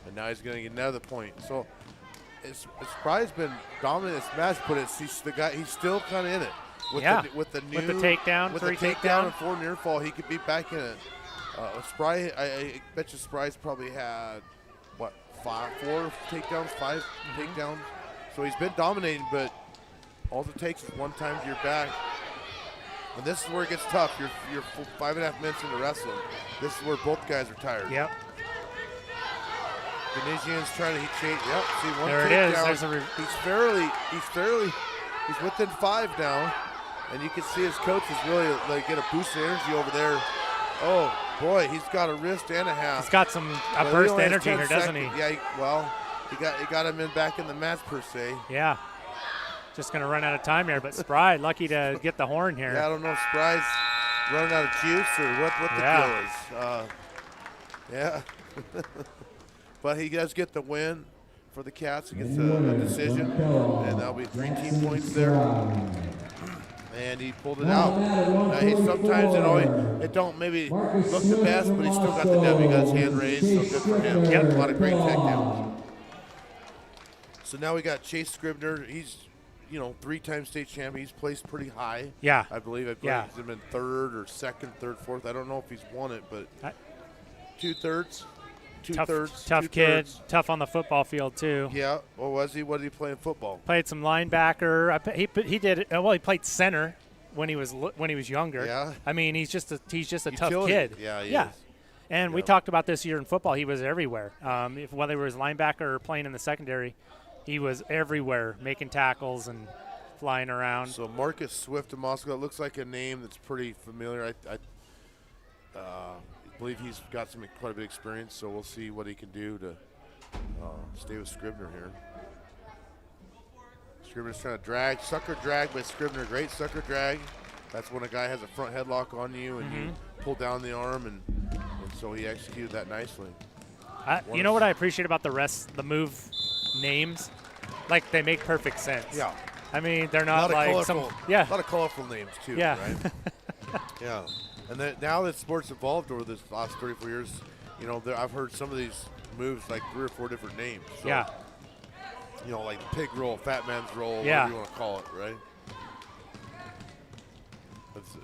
Speaker 5: and now he's going to get another point. So Spry's been dominant this match, but he's still kind of in it. With the
Speaker 4: takedown,
Speaker 5: with the takedown and 4 near fall, he could be back in it. Spry, I bet you Spry's probably had 4 takedowns, 5 takedowns. So he's been dominating, but all it takes is one time to your back. And this is where it gets tough. You're 5.5 minutes into wrestling. This is where both guys are tired.
Speaker 4: Yep.
Speaker 5: Tunisian's trying to chase. Yep. See one
Speaker 4: there
Speaker 5: takedown.
Speaker 4: It is.
Speaker 5: He's within 5 now, and you can see his coach is really get a boost of energy over there. Oh boy, he's got a wrist and a half.
Speaker 4: He's got a burst of energy here, doesn't he?
Speaker 5: Yeah. He got him back in the match per se.
Speaker 4: Yeah. Just going to run out of time here, but Spry, lucky to get the horn here.
Speaker 5: Yeah, I don't know if Spry's running out of juice or what the deal is. Yeah. But he does get the win for the Cats. He gets a decision, and that'll be 3 team points there. And he pulled it out. Sometimes it don't maybe look the best, but he still got the W, got his hand raised, so good for him.
Speaker 4: Yep.
Speaker 5: A lot of great takedowns. So now we got Chase Scribner. He's 3-time state champion. He's placed pretty high.
Speaker 4: Yeah.
Speaker 5: I believe he's been third or second, third, fourth. I don't know if he's won it, but 2/3.
Speaker 4: Tough kid, tough on the football field too.
Speaker 5: Yeah, what was he? What did he play in football?
Speaker 4: Played some linebacker. He did. Well, he played center when he was younger.
Speaker 5: Yeah.
Speaker 4: I mean, he's just a tough
Speaker 5: Utility.
Speaker 4: kid.
Speaker 5: Yeah, he is.
Speaker 4: And we talked about this year in football. He was everywhere. Whether he was linebacker or playing in the secondary, he was everywhere, making tackles and flying around.
Speaker 5: So Marcus Swift of Moscow. It looks like a name that's pretty familiar. I believe he's got quite a bit of experience, so we'll see what he can do to stay with Scribner here. Scribner's trying to sucker drag by Scribner. Great sucker drag. That's when a guy has a front headlock on you and you pull down the arm, and so he executed that nicely.
Speaker 4: You know what I appreciate about the move names? Like, they make perfect sense.
Speaker 5: Yeah.
Speaker 4: I mean, they're not like
Speaker 5: a lot of colorful names too.
Speaker 4: Yeah.
Speaker 5: Right? Yeah. And now that sports evolved over this last 34 years, I've heard some of these moves like 3 or 4 different names. So,
Speaker 4: yeah.
Speaker 5: Like pig roll, fat man's roll,
Speaker 4: yeah.
Speaker 5: whatever you want to call it, right?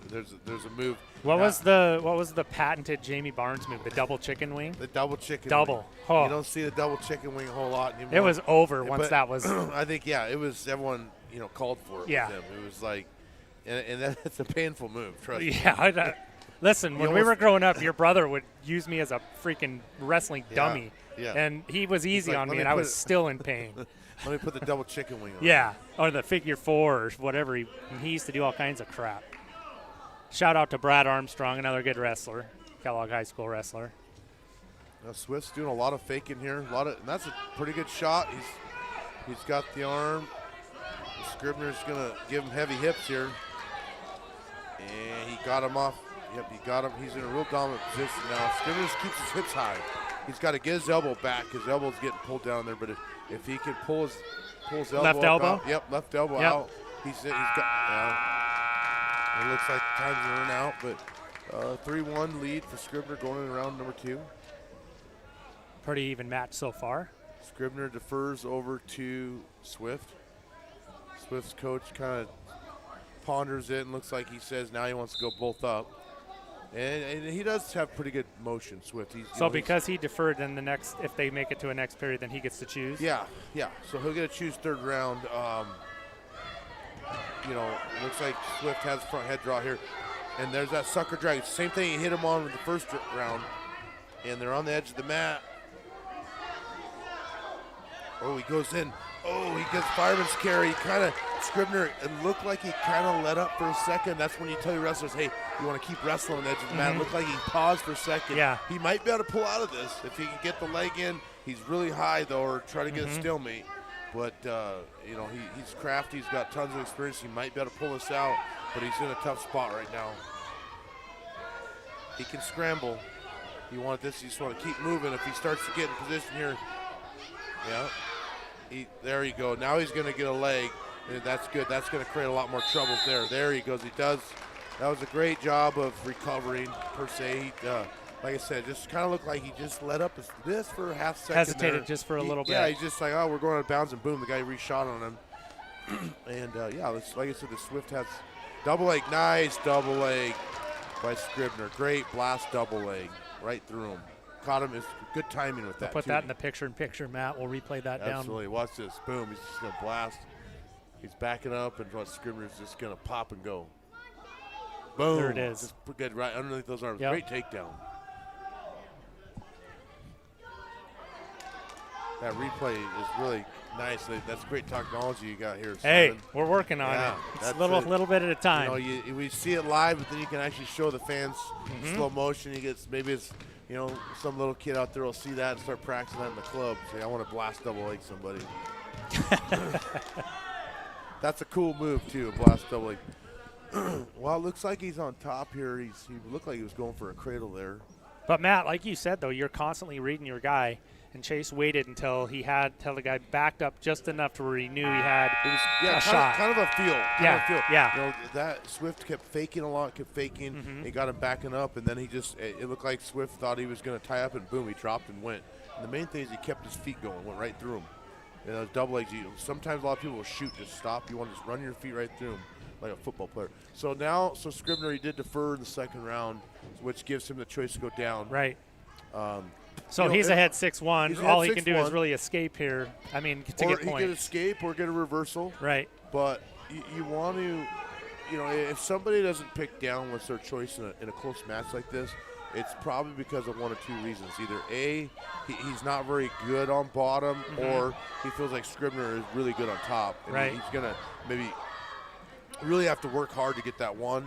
Speaker 5: There's a move.
Speaker 4: What was the patented Jamie Barnes move? The double chicken wing?
Speaker 5: The double chicken
Speaker 4: wing. Oh.
Speaker 5: You don't see the double chicken wing a whole lot anymore.
Speaker 4: It was over once that was.
Speaker 5: I think, it was everyone, called for it.
Speaker 4: Yeah.
Speaker 5: With him. It was like, and that's a painful move, trust me.
Speaker 4: Yeah. Listen, when we were growing up, your brother would use me as a freaking wrestling dummy.
Speaker 5: Yeah.
Speaker 4: And he was easy on me, and I was still in pain.
Speaker 5: Let me put the double chicken wing on.
Speaker 4: Yeah. Or the figure 4 or whatever. He used to do all kinds of crap. Shout out to Brad Armstrong, another good wrestler, Kellogg High School wrestler.
Speaker 5: Now Swift's doing a lot of faking here. And that's a pretty good shot. He's got the arm. Scribner's going to give him heavy hips here. And he got him off. Yep, he got him. He's in a real dominant position now. Scribner keeps his hips high. He's got to get his elbow back. His elbow's getting pulled down there, but if he can pull his elbow
Speaker 4: left elbow?
Speaker 5: Out, left elbow out. He's got. It looks like time's running out, but 3-1 lead for Scribner going in round number 2.
Speaker 4: Pretty even match so far.
Speaker 5: Scribner defers over to Swift. Swift's coach kind of ponders it and looks like he says now he wants to go both up. And he does have pretty good motion, Swift.
Speaker 4: Because he deferred, then if they make it to a next period, then he gets to choose?
Speaker 5: Yeah. So he'll get to choose third round. Looks like Swift has front head draw here. And there's that sucker drag. Same thing he hit him on with the first round. And they're on the edge of the mat. Oh, he goes in. Oh, he gets fireman's carry. Scribner, it looked like he kind of let up for a second. That's when you tell your wrestlers, hey, you want to keep wrestling on the edge of the mat. It looked like he paused for a second.
Speaker 4: Yeah.
Speaker 5: He might be able to pull out of this if he can get the leg in. He's really high, though, or try to get a stalemate. But, he's crafty. He's got tons of experience. He might be able to pull this out, but he's in a tough spot right now. He can scramble. You just want to keep moving. If he starts to get in position here, there you go. Now he's going to get a leg, and that's good. That's going to create a lot more troubles there. There he goes. He does. That was a great job of recovering, per se. Like I said, just kind of looked like he just let up this for a half second.
Speaker 4: Hesitated just for a little bit.
Speaker 5: Yeah, he's just like, we're going out of bounds, and boom, the guy reshot on him. And, like I said, the Swift has double leg. Nice double leg by Scribner. Great blast double leg right through him. Caught him. It's good timing with that.
Speaker 4: Put that in the picture-in-picture, Matt. We'll replay that down.
Speaker 5: Absolutely. Watch this. Boom. He's just going to blast. He's backing up, and Scribner's just going to pop and go. Boom.
Speaker 4: There it is.
Speaker 5: Just good right underneath those arms.
Speaker 4: Yep.
Speaker 5: Great takedown. That replay is really nice. That's great technology you got here, Simon.
Speaker 4: Hey, we're working on it. It's a little bit at a time.
Speaker 5: We see it live, but then you can actually show the fans slow motion. Maybe it's some little kid out there will see that and start practicing that in the club. Say, I want to blast double leg somebody. That's a cool move too, blast double leg. Well, it looks like he's on top here. He looked like he was going for a cradle there.
Speaker 4: But Matt, like you said though, you're constantly reading your guy, and Chase waited until the guy backed up just enough to where he knew he had a shot.
Speaker 5: Kind of a feel.
Speaker 4: Yeah.
Speaker 5: You know, that Swift kept faking a lot, and he got him backing up, and then it looked like Swift thought he was going to tie up, and boom, he dropped and went. And the main thing is he kept his feet going, went right through him. And those double legs, sometimes a lot of people will shoot, just stop. You want to just run your feet right through them like a football player. So Scribner, he did defer in the second round, which gives him the choice to go down.
Speaker 4: Right. So he's ahead 6-1. All he can do
Speaker 5: 6-1.
Speaker 4: is really escape here. I mean, to
Speaker 5: or
Speaker 4: get
Speaker 5: he
Speaker 4: points.
Speaker 5: could escape or get a reversal.
Speaker 4: Right.
Speaker 5: But you want to, if somebody doesn't pick down what's their choice in a close match like this, it's probably because of one of two reasons. Either A, he's not very good on bottom, or he feels like Scribner is really good on top. And he's going to maybe really have to work hard to get that one.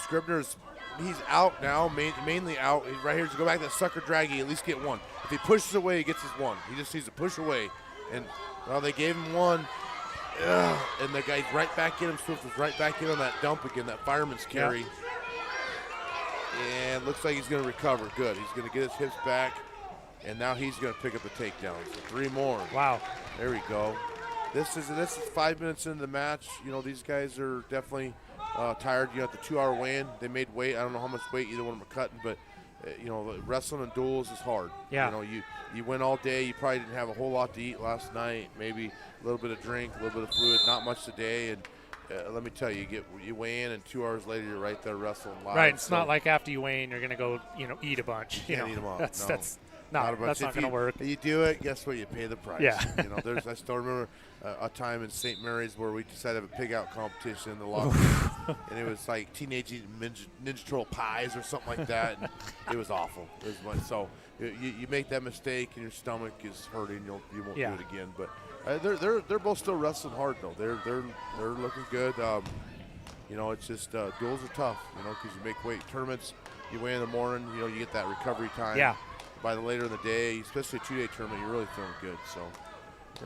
Speaker 5: Scribner's, he's out now, mainly out. He's right here to go back to that sucker drag, he at least get one. If he pushes away, he gets his one. He just needs to push away. And, they gave him one. And the guy's right back in him. Swift was right back in on that dump again, that fireman's carry.
Speaker 4: Yep.
Speaker 5: And looks like he's going to recover. Good. He's going to get his hips back. And now he's going to pick up the takedown. So 3 more.
Speaker 4: Wow.
Speaker 5: There we go. This is 5 minutes into the match. These guys are definitely tired. At the 2-hour weigh-in, they made weight. I don't know how much weight either one of them are cutting, but wrestling and duels is hard.
Speaker 4: Yeah.
Speaker 5: You went all day. You probably didn't have a whole lot to eat last night. Maybe a little bit of drink, a little bit of fluid, not much today. And let me tell you, you weigh in, and 2 hours later you're right there wrestling live.
Speaker 4: Right. It's not like after you weigh in you're going to go, eat a bunch.
Speaker 5: You can't eat them all.
Speaker 4: That's
Speaker 5: not
Speaker 4: going to work.
Speaker 5: You do it, guess what? You pay the price.
Speaker 4: Yeah.
Speaker 5: I still remember a time in St. Mary's where we decided to have a pig out competition in the locker room, and it was like Teenage Ninja Turtle pies or something like that, and it was awful. So you make that mistake and your stomach is hurting, you won't do it again. But they're both still wrestling hard though. They're looking good. It's just duels are tough, because you make weight tournaments. You weigh in the morning, you get that recovery time.
Speaker 4: Yeah.
Speaker 5: By the later in the day, especially a 2-day tournament, you're really feeling good. So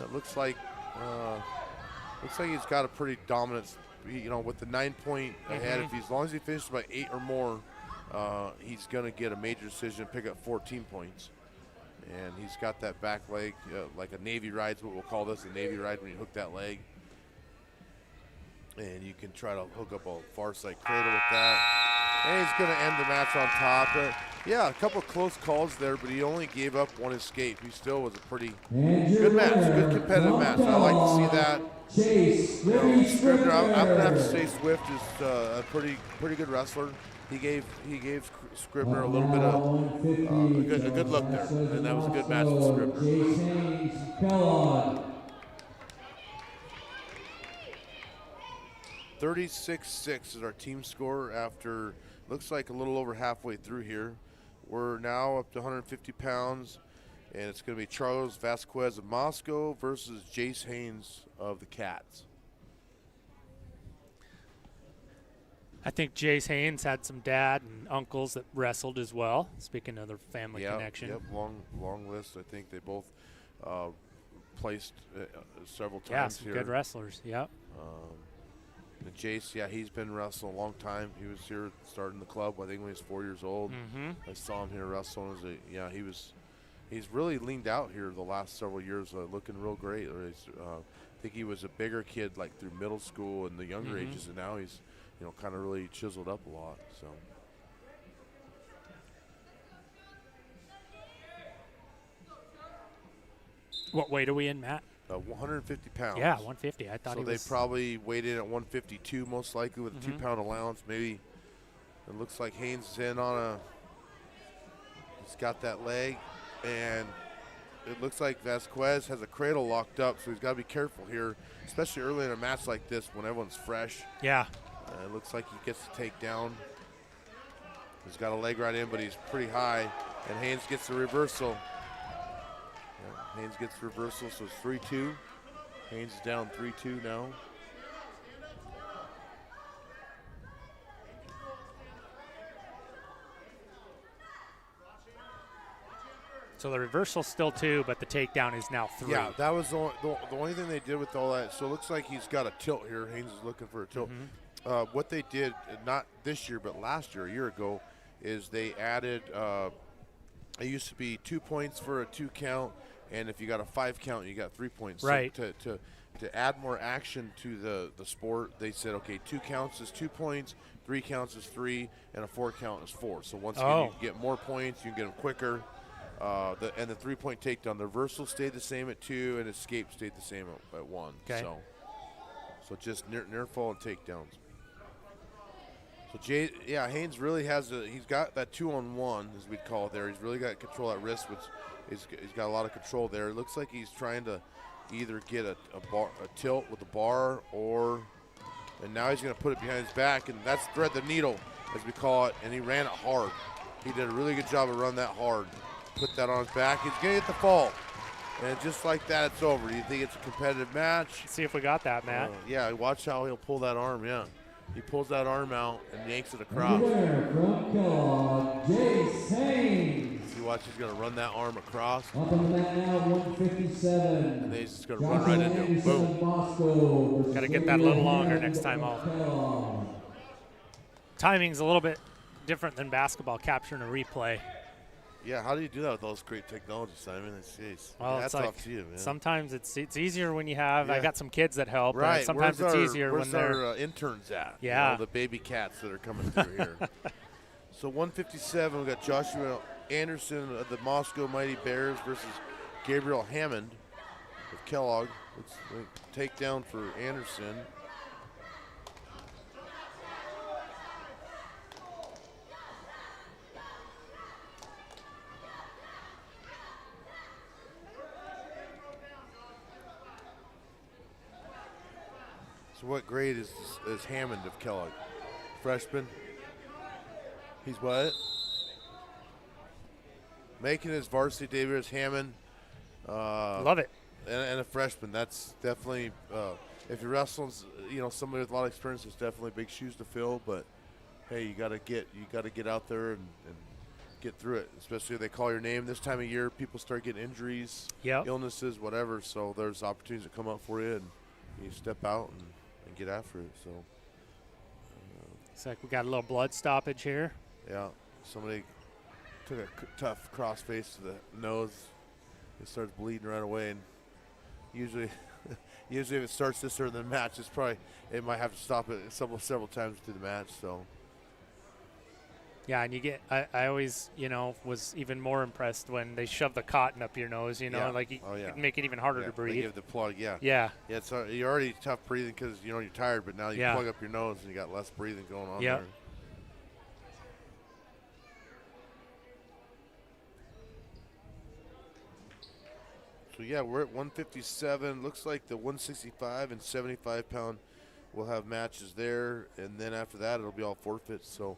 Speaker 5: it looks like he's got a pretty dominant. With the 9-point ahead, as long as he finishes by 8 or more, he's going to get a major decision, pick up 14 points. And he's got that back leg, like a Navy ride is what we'll call this, a Navy ride when you hook that leg. And you can try to hook up a far side cradle with that. And he's going to end the match on top. A couple of close calls there, but he only gave up one escape. He still was a pretty good match, good competitive match. I like to see that. Scribner, I'm going to have to say Swift is a pretty good wrestler. He gave Scribner a little bit of a good look there, and that was a good match with Scribner.
Speaker 3: Kellogg.
Speaker 5: 36-6 is our team score after, looks like a little over halfway through here. We're now up to 150 pounds, and it's going to be Charles Vasquez of Moscow versus Jace Haynes of the Cats.
Speaker 4: I think Jace Haynes had some dad and uncles that wrestled as well. Speaking of their family connection.
Speaker 5: Yep, long list. I think they both placed several times
Speaker 4: yeah, some
Speaker 5: here.
Speaker 4: Good wrestlers, yep.
Speaker 5: And Jace, he's been wrestling a long time. He was here starting the club, I think, when he was 4 years old. I saw him here wrestling. He's really leaned out here the last several years, looking real great. I think he was a bigger kid, like through middle school and the younger ages, and now he's, kind of really chiseled up a lot. So.
Speaker 4: What weight are we in, Matt?
Speaker 5: 150 pounds.
Speaker 4: Yeah, 150. I thought
Speaker 5: so
Speaker 4: he
Speaker 5: they
Speaker 4: was.
Speaker 5: probably weighed in at 152, most likely, with a 2-pound allowance. Maybe it looks like Haynes is in on he's got that leg, and it looks like Vasquez has a cradle locked up, so he's got to be careful here, especially early in a match like this when everyone's fresh.
Speaker 4: Yeah.
Speaker 5: It looks like he gets the takedown. He's got a leg right in, but he's pretty high, and Haynes gets the reversal. Haynes gets reversal, so it's 3-2. Haynes is down 3-2 now.
Speaker 4: So the reversal's still 2, but the takedown is now 3.
Speaker 5: Yeah, that was the only thing they did with all that. So it looks like he's got a tilt here. Haynes is looking for a tilt. What they did, not this year, but last year, a year ago, is they added, it used to be 2 points for a 2 count, and if you got a 5 count, you got 3 points.
Speaker 4: Right.
Speaker 5: So to add more action to the sport, they said, okay, 2 counts is 2 points, 3 counts is 3, and a 4 count is 4. So once again, you can get more points, you can get them quicker. And the 3-point takedown, the reversal stayed the same at 2, and escape stayed the same at 1.
Speaker 4: Okay.
Speaker 5: So just near fall and takedowns. So Haynes really has he's got that 2-on-1, as we'd call it there. He's really got control at wrist, which he's got a lot of control there. It looks like he's trying to either get a tilt with the bar, and now he's going to put it behind his back, and that's thread the needle, as we call it, and he ran it hard. He did a really good job of running that hard. Put that on his back. He's going to get the fall. And just like that, it's over. Do you think it's a competitive match?
Speaker 4: Let's see if we got that, Matt.
Speaker 5: Yeah, watch how he'll pull that arm, He pulls that arm out and yanks it across.
Speaker 3: From Kellogg, Jace Haynes.
Speaker 5: See, watch, he's going to run that arm across.
Speaker 3: Up on the mat now, 157.
Speaker 5: And then he's just going to run right into him. Boom.
Speaker 4: Got to get that a little longer next time out. Timing's a little bit different than basketball, capturing a replay.
Speaker 5: Yeah, how do you do that with all this great technology, Simon?
Speaker 4: Well,
Speaker 5: that's off to you, man.
Speaker 4: Sometimes it's easier when you have. I got some kids that help.
Speaker 5: Right.
Speaker 4: Sometimes it's easier when they're.
Speaker 5: Where's our interns at?
Speaker 4: Yeah.
Speaker 5: The baby cats that are coming through here. So 157, we got Joshua Anderson of the Moscow Mighty Bears versus Gabriel Hammond of Kellogg. Let's take down for Anderson. So what grade is Hammond of Kellogg? Freshman? He's what? Making his varsity debut as Hammond.
Speaker 4: Love it.
Speaker 5: And a freshman. That's definitely, if you're wrestling, somebody with a lot of experience, it's definitely big shoes to fill. But hey, you gotta get out there and get through it. Especially if they call your name this time of year, people start getting injuries, illnesses, whatever. So there's opportunities that come up for you, and you step out and get after it. So
Speaker 4: looks like we got a little blood stoppage here.
Speaker 5: Yeah, somebody took a tough cross face to the nose. It starts bleeding right away, and usually if it starts this early in the match, it might have to stop it several times through the match. So
Speaker 4: yeah, and I always was even more impressed when they shove the cotton up your nose. It make it even harder to breathe.
Speaker 5: They give the plug. Yeah. It's you're already tough breathing because you're tired, but now you plug up your nose and you got less breathing going on there. So yeah, we're at 157. Looks like the 165 and 75 pound will have matches there, and then after that it'll be all forfeits. So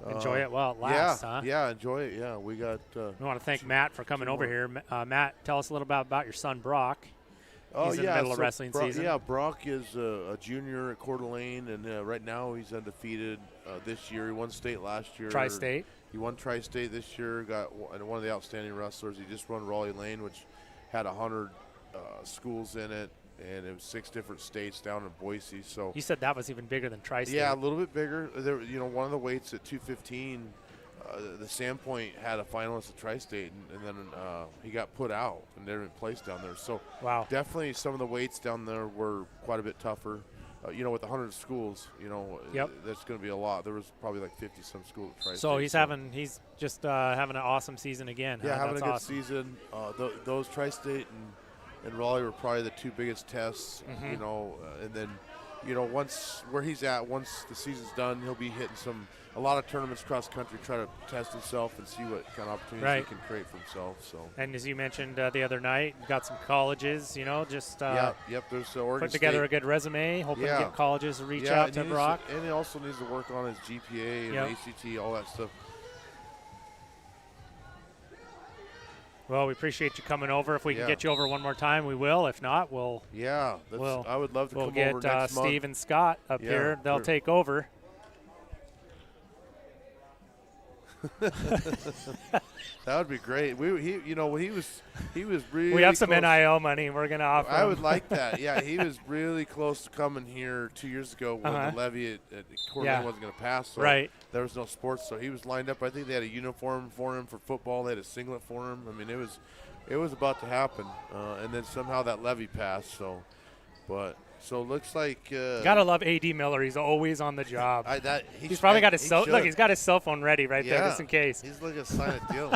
Speaker 4: enjoy it while it lasts, huh?
Speaker 5: Yeah, enjoy it. Yeah, we got.
Speaker 4: We want to thank Matt for coming over here. Matt, tell us a little bit about your son Brock. He's in the middle of wrestling season.
Speaker 5: Yeah, Brock is a junior at Coeur d'Alene, and right now he's undefeated this year. He won state last year.
Speaker 4: Tri-state.
Speaker 5: He won Tri-state this year. Got one of the outstanding wrestlers. He just won Raleigh Lane, which had 100 schools in it. And it was 6 different states down in Boise. So
Speaker 4: you said that was even bigger than Tri-State.
Speaker 5: Yeah, a little bit bigger. There, one of the weights at 215, the Sandpoint had a finalist at Tri-State, and then he got put out and never placed down there. So
Speaker 4: wow,
Speaker 5: definitely some of the weights down there were quite a bit tougher. With 100 schools, that's going to be a lot. There was probably like 50-some schools at Tri-State.
Speaker 4: So he's just having an awesome season again.
Speaker 5: Yeah, having
Speaker 4: that's
Speaker 5: a good
Speaker 4: awesome.
Speaker 5: season. Those Tri-State and Raleigh were probably the 2 biggest tests, and then, once the season's done, he'll be hitting a lot of tournaments cross country, try to test himself and see what kind of opportunities he can create for himself. So.
Speaker 4: And as you mentioned the other night, got some colleges, just
Speaker 5: there's Oregon
Speaker 4: put together
Speaker 5: State.
Speaker 4: A good resume, hoping to get colleges to reach out to Brock.
Speaker 5: And he also needs to work on his GPA and ACT, all that stuff.
Speaker 4: Well, we appreciate you coming over. If we can get you over one more time, we will. If not, I
Speaker 5: would love to come over
Speaker 4: get
Speaker 5: next month.
Speaker 4: Steve and Scott up here. They'll take over.
Speaker 5: That would be great. He was really.
Speaker 4: We have some
Speaker 5: close.
Speaker 4: NIL money we're gonna offer.
Speaker 5: I
Speaker 4: him.
Speaker 5: would like that. Yeah, he was really close to coming here 2 years ago when the levy at Coeur d'Alene wasn't going to pass. So there was no sports, so he was lined up. I think they had a uniform for him for football. They had a singlet for him. I mean, it was about to happen, and then somehow that levy passed. So it looks like
Speaker 4: gotta love AD Miller. He's always on the job.
Speaker 5: He's
Speaker 4: probably got his look. He's got his cell phone ready right there just in case.
Speaker 5: He's looking to sign a deal.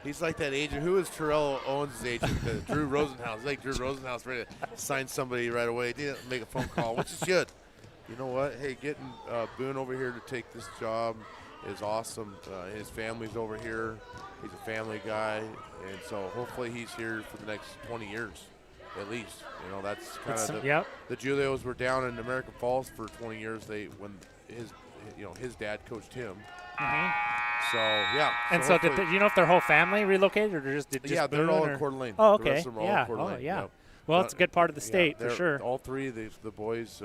Speaker 5: He's like that agent. Who is Terrell Owens' agent? Drew Rosenhaus. He's like Drew Rosenhaus, ready to sign somebody right away. He didn't make a phone call, which is good. You know what? Hey, getting Boone over here to take this job is awesome. His family's over here. He's a family guy, and so hopefully he's here for the next 20 years. At least, you know, that's kind of the Julios were down in American Falls for 20 years. When his dad coached him. So
Speaker 4: And so do you know if their whole family relocated or just
Speaker 5: they're
Speaker 4: Boone
Speaker 5: all in Coeur d'Alene.
Speaker 4: Oh, okay.
Speaker 5: The rest of them are all in Coeur d'Alene.
Speaker 4: Yep. Well, it's a good part of the state for sure.
Speaker 5: All three, the boys,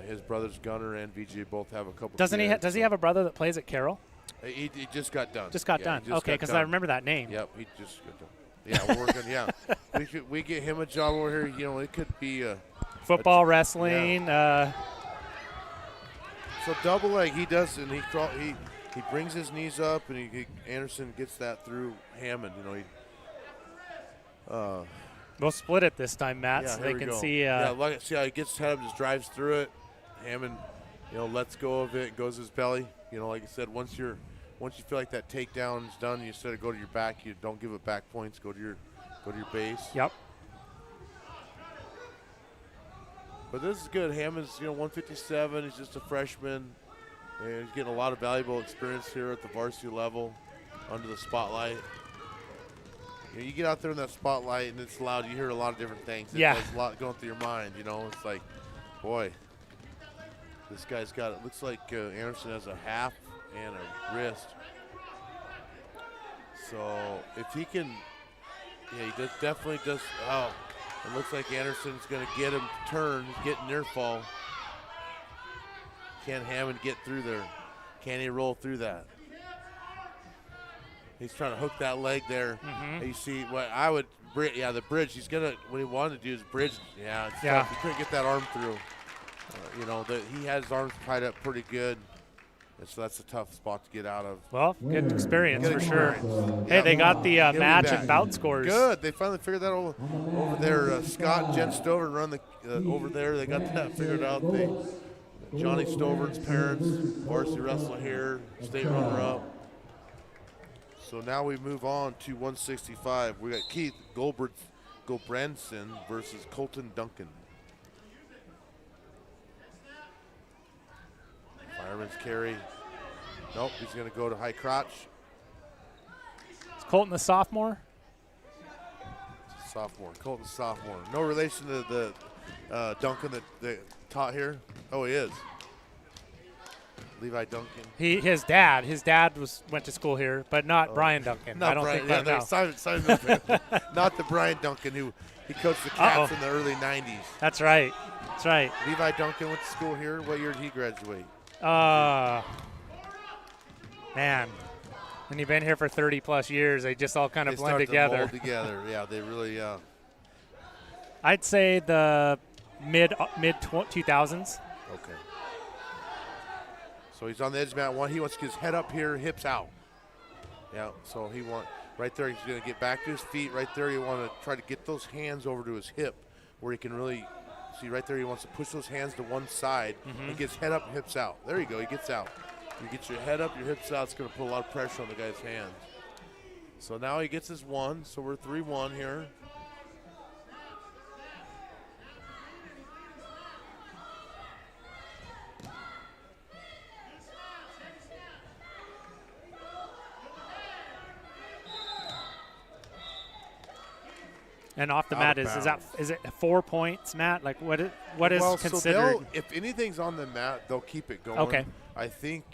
Speaker 5: his brothers Gunner and VJ both have a couple.
Speaker 4: Does he have a brother that plays at Carroll?
Speaker 5: He just got done.
Speaker 4: Just got done. Okay, because I remember that name.
Speaker 5: Yep, he just got done. Yeah, we're working. Yeah, we get him a job over here. You know, it could be
Speaker 4: football, wrestling.
Speaker 5: So double leg, he does, and he brings his knees up, and Anderson gets that through Hammond. You know,
Speaker 4: we'll split it this time, Matt, so they can see.
Speaker 5: See how he gets head up, just drives through it. Hammond, lets go of it, goes his belly. Like I said, once you feel like that takedown is done, you instead of go to your back, you don't give it back points. Go to your base.
Speaker 4: Yep.
Speaker 5: But this is good. Hammond's 157. He's just a freshman, and he's getting a lot of valuable experience here at the varsity level, under the spotlight. You get out there in that spotlight, and it's loud. You hear a lot of different things. There's a lot going through your mind. It's like, boy, this guy's got it. Looks like Anderson has a half and a wrist. So if he can, he definitely does. Oh, it looks like Anderson's going to get him to turn. He's getting near fall. Can Hammond get through there? Can he roll through that? He's trying to hook that leg there. You see what I would, the bridge. He's going to, what he wanted to do is bridge. It's tough. He couldn't get that arm through. He has his arms tied up pretty good. And so that's a tough spot to get out of.
Speaker 4: Well, good experience for sure. Hey, they got the match and bout scores.
Speaker 5: Good. They finally figured that over there. Scott and Jen Stover run over there. They got that figured out. Johnny Stover's parents, varsity wrestler here, state runner-up. So now we move on to 165. We got Keith Gulbrandson versus Colton Duncan. Fireman's carry. Nope, he's going to go to high crotch.
Speaker 4: Is Colton a sophomore?
Speaker 5: Sophomore. Colton's sophomore. No relation to the Duncan that taught here? Oh, he is. Levi Duncan.
Speaker 4: His dad went to school here, but not Brian Duncan.
Speaker 5: Not
Speaker 4: I don't
Speaker 5: Brian,
Speaker 4: think
Speaker 5: not the Brian Duncan who he coached the Cats in the early 90s.
Speaker 4: That's right.
Speaker 5: Levi Duncan went to school here. What year did he graduate?
Speaker 4: Man, when you've been here for 30-plus years, they just all kind of blend together.
Speaker 5: Mold together. Yeah, they really.
Speaker 4: I'd say the mid 2000s.
Speaker 5: Okay. So he's on the edge of mat one. He wants to get his head up here, hips out. Yeah. So right there. He's going to get back to his feet. Right there, you want to try to get those hands over to his hip, where he can really. See right there, he wants to push those hands to one side. He gets head up, hips out. There you go, he gets out. You get your head up, your hips out, it's going to put a lot of pressure on the guy's hands. So now he gets his one, so we're 3-1 here.
Speaker 4: And off the mat is it 4 points, Matt? Like what is considered?
Speaker 5: So if anything's on the mat, they'll keep it going.
Speaker 4: Okay.
Speaker 5: I think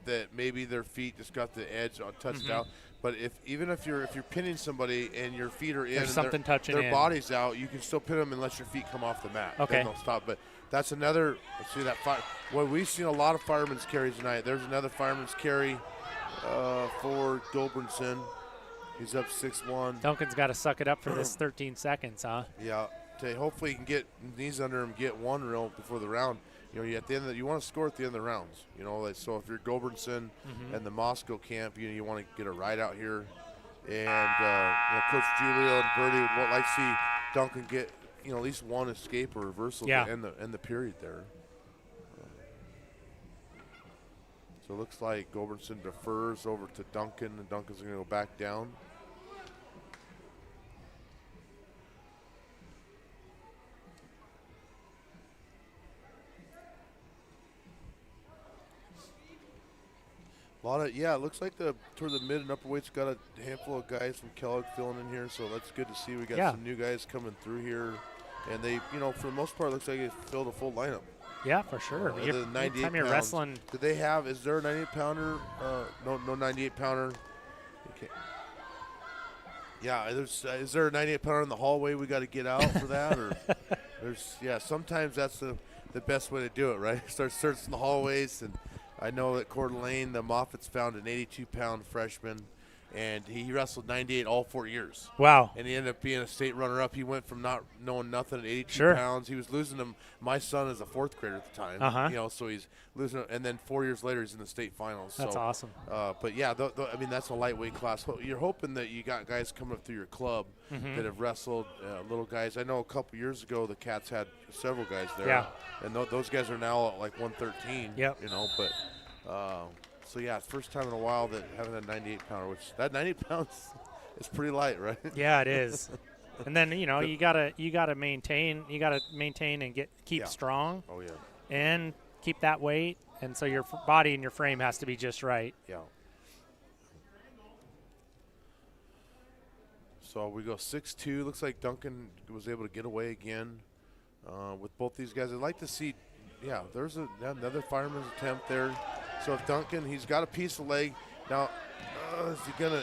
Speaker 5: that maybe their feet just got the edge on touchdown. But even if you're pinning somebody and your feet are in,
Speaker 4: There's
Speaker 5: and
Speaker 4: something touching
Speaker 5: their
Speaker 4: in.
Speaker 5: body's out, you can still pin them unless your feet come off the mat.
Speaker 4: Okay.
Speaker 5: Then they'll stop. But that's another. Let's see that fire. Well, we've seen a lot of firemen's carries tonight. There's another fireman's carry for Gulbranson. He's up 6-1.
Speaker 4: Duncan's got to suck it up for this 13 seconds, huh?
Speaker 5: Yeah. Hopefully he can get knees under him, get one real before the round. You know, at the end you want to score at the end of the rounds. You know, like, so if you're Gulbranson and the Moscow camp, you want to get a ride out here. And Coach Julio and Birdie would like to see Duncan get at least one escape or reversal to end the period there. So it looks like Gulbranson defers over to Duncan, and Duncan's going to go back down. It looks like toward the mid and upper weights got a handful of guys from Kellogg filling in here, so that's good to see. We got some new guys coming through here, and they, for the most part, it looks like they filled a full lineup.
Speaker 4: Yeah, for sure.
Speaker 5: The 98
Speaker 4: Anytime you're wrestling.
Speaker 5: Do they have? Is there a 98 pounder? No 98 pounder. Okay. Yeah, is there a 98 pounder in the hallway? We got to get out for that, or sometimes that's the best way to do it, right? Start searching the hallways. And I know that Coeur d'Alene, the Moffats found an 82-pound freshman, and he wrestled 98 all 4 years.
Speaker 4: Wow.
Speaker 5: And he ended up being a state runner-up. He went from not knowing nothing at 82
Speaker 4: Sure.
Speaker 5: pounds. He was losing to my son as a fourth grader at the time. So he's losing, and then 4 years later he's in the state finals.
Speaker 4: That's awesome.
Speaker 5: But yeah, I mean, that's a lightweight class. You're hoping that you got guys coming up through your club that have wrestled little guys. I know a couple years ago the Cats had several guys there.
Speaker 4: Yeah.
Speaker 5: And those guys are now at like 113.
Speaker 4: Yep.
Speaker 5: But so yeah, it's first time in a while that having a 98 pounder, which that 98 pounds is pretty light, right?
Speaker 4: Yeah, it is. And then you gotta maintain and keep strong.
Speaker 5: Oh yeah.
Speaker 4: And keep that weight, and so your body and your frame has to be just right.
Speaker 5: Yeah. So we go 6-2. Looks like Duncan was able to get away again with both these guys. I'd like to see. Yeah, there's another fireman's attempt there. So if Duncan, he's got a piece of leg. Now, is he gonna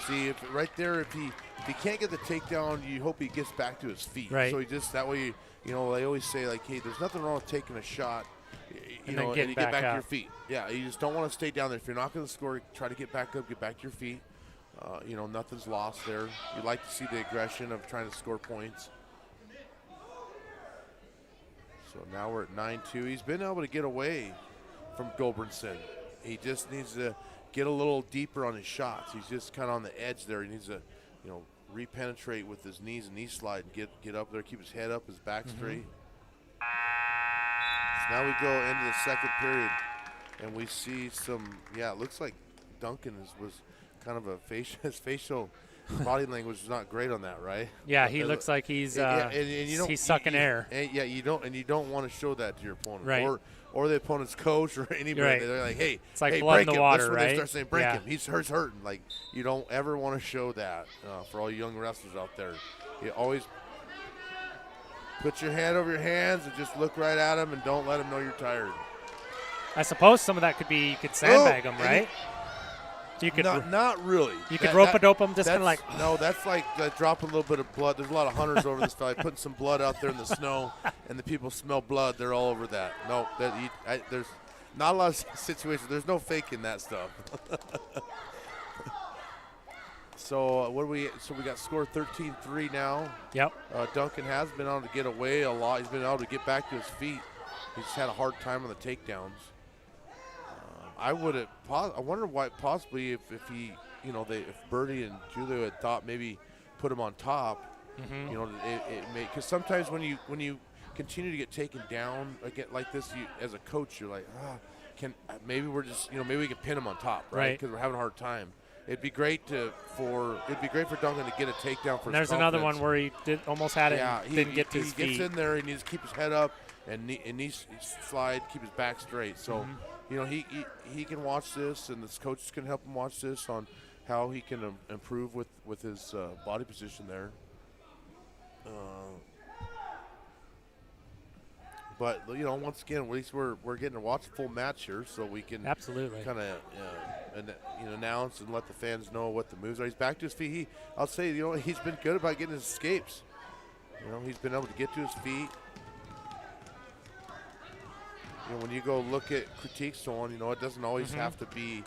Speaker 5: see if right there, if he can't get the takedown, you hope he gets back to his feet.
Speaker 4: Right.
Speaker 5: So he just that way, they always say like, hey, there's nothing wrong with taking a shot. And you get back to your feet. Yeah, you just don't want to stay down there. If you're not going to score, try to get back up, get back to your feet. Nothing's lost there. You'd like to see the aggression of trying to score points. So now we're at 9-2. He's been able to get away from Gulbranson. He just needs to get a little deeper on his shots. He's just kind of on the edge there. He needs to, repenetrate with his knees and knee slide and get up there, keep his head up, his back straight. So now we go into the second period, and we see some. Yeah, it looks like Duncan was kind of his facial body language is not great on that, right?
Speaker 4: Yeah, he looks like he's he's sucking air.
Speaker 5: And you don't want to show that to your opponent,
Speaker 4: right?
Speaker 5: Or the opponent's coach or anybody.
Speaker 4: Right.
Speaker 5: They're like, hey,
Speaker 4: it's like
Speaker 5: hey,
Speaker 4: blood
Speaker 5: break
Speaker 4: in the
Speaker 5: him.
Speaker 4: water,
Speaker 5: That's when
Speaker 4: right?
Speaker 5: they start saying, break him. He's hurting. Like, you don't ever want to show that for all you young wrestlers out there. You always put your hand over your hands and just look right at him and don't let him know you're tired.
Speaker 4: I suppose some of that could be you could sandbag him, right? You could
Speaker 5: not really.
Speaker 4: You could rope-a-dope him, just kind of like.
Speaker 5: No, that's like dropping a little bit of blood. There's a lot of hunters over this valley putting some blood out there in the snow, and the people smell blood. They're all over that. No, there's not a lot of situations. There's no faking that stuff. So we got score 13-3 now.
Speaker 4: Yep.
Speaker 5: Duncan has been able to get away a lot. He's been able to get back to his feet. He's had a hard time on the takedowns. I wonder why possibly if he, if Birdie and Julio had thought maybe put him on top, it may, because sometimes when you continue to get taken down again like this, as a coach, you're like, maybe we're just, maybe we can pin him on top, right? Because we're having a hard time. It'd be great for Duncan to get a takedown for.
Speaker 4: And there's another one where he almost had it, and didn't get to his feet.
Speaker 5: He gets in there, he needs to keep his head up and knee slide, keep his back straight. So. He can watch this, and this coach can help him watch this on how he can improve with his body position there. but you know, once again, at least we're getting to watch a full match here, so we can
Speaker 4: Absolutely
Speaker 5: kind of announce and let the fans know what the moves are. He's back to his feet. I'll say, you know, he's been good about getting his escapes. You know, he's been able to get to his feet. You know, when you go look at critiques on, you know, it doesn't always have to be,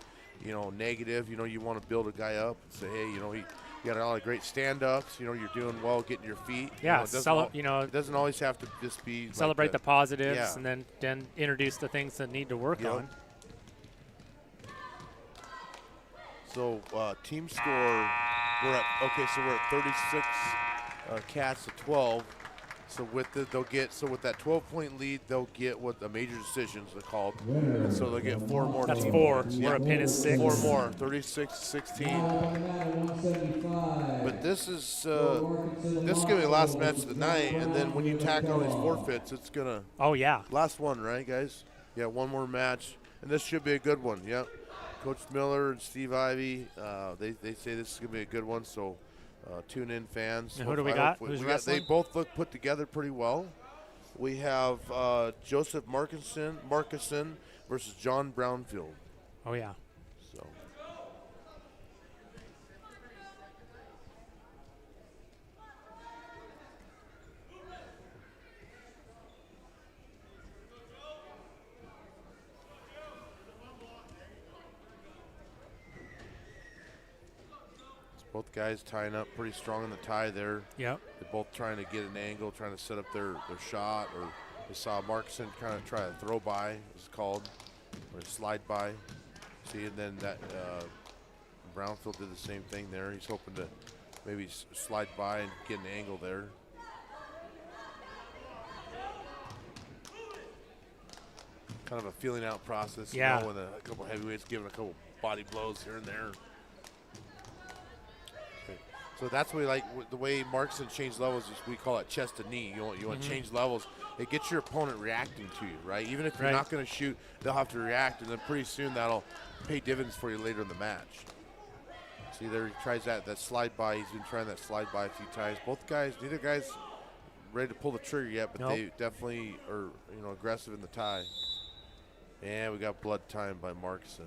Speaker 5: you know, negative. You know, you want to build a guy up and say, hey, you know, you got a lot of great stand-ups. You know, you're doing well getting your feet.
Speaker 4: Yeah,
Speaker 5: it doesn't always have to just be
Speaker 4: celebrate
Speaker 5: like
Speaker 4: the positives and then introduce the things that need to work on.
Speaker 5: So team score, we're at 36 Cats to 12. So with that 12-point lead, they'll get what the major decisions are called. And so they'll get 4 more.
Speaker 4: That's
Speaker 5: team
Speaker 4: 4.
Speaker 5: points.
Speaker 4: We're a pin is 6.
Speaker 5: 4 more, 36-16. But this is gonna be the last match of the night, and then when you tack on these forfeits, it's gonna.
Speaker 4: Oh yeah.
Speaker 5: Last one, right, guys? Yeah, one more match, and this should be a good one. Yep. Coach Miller and Steve Ivey, they say this is gonna be a good one. So. Tune in, fans.
Speaker 4: And who do we got? Who's wrestling?
Speaker 5: They both look put together pretty well. We have Joseph Markinson versus John Brownfield.
Speaker 4: Oh yeah.
Speaker 5: So. Both guys tying up pretty strong in the tie there.
Speaker 4: Yep.
Speaker 5: They're both trying to get an angle, trying to set up their shot. Or we saw Markson kind of try to throw by, it's called, or slide by. See, and then that Brownfield did the same thing there. He's hoping to maybe slide by and get an angle there. Kind of a feeling out process, you know, with a couple heavyweights giving a couple body blows here and there. So that's what we like, the way Markson changed levels is we call it chest to knee. You want to change levels. It gets your opponent reacting to you, right? Even if you're not going to shoot, they'll have to react, and then pretty soon that'll pay dividends for you later in the match. See there, he tries that slide by. He's been trying that slide by a few times. Both guys, neither guy's ready to pull the trigger yet, but they definitely are, you know, aggressive in the tie. And we got blood time by Markson.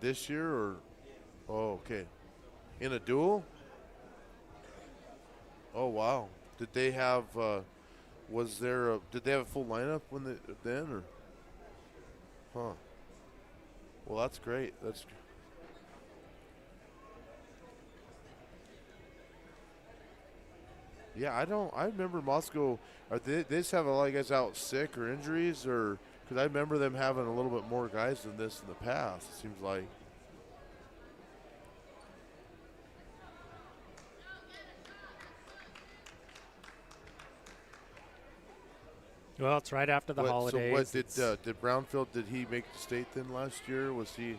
Speaker 5: This year or okay, in a duel? Oh wow! Did they have? Did they have a full lineup then or? Huh. Well, that's great. Yeah, I remember Moscow. They just have a lot of guys out sick or injuries or? Because I remember them having a little bit more guys than this in the past, it seems like.
Speaker 4: Well, it's right after the holidays.
Speaker 5: So what did Brownfield, did he make the state then last year? Was he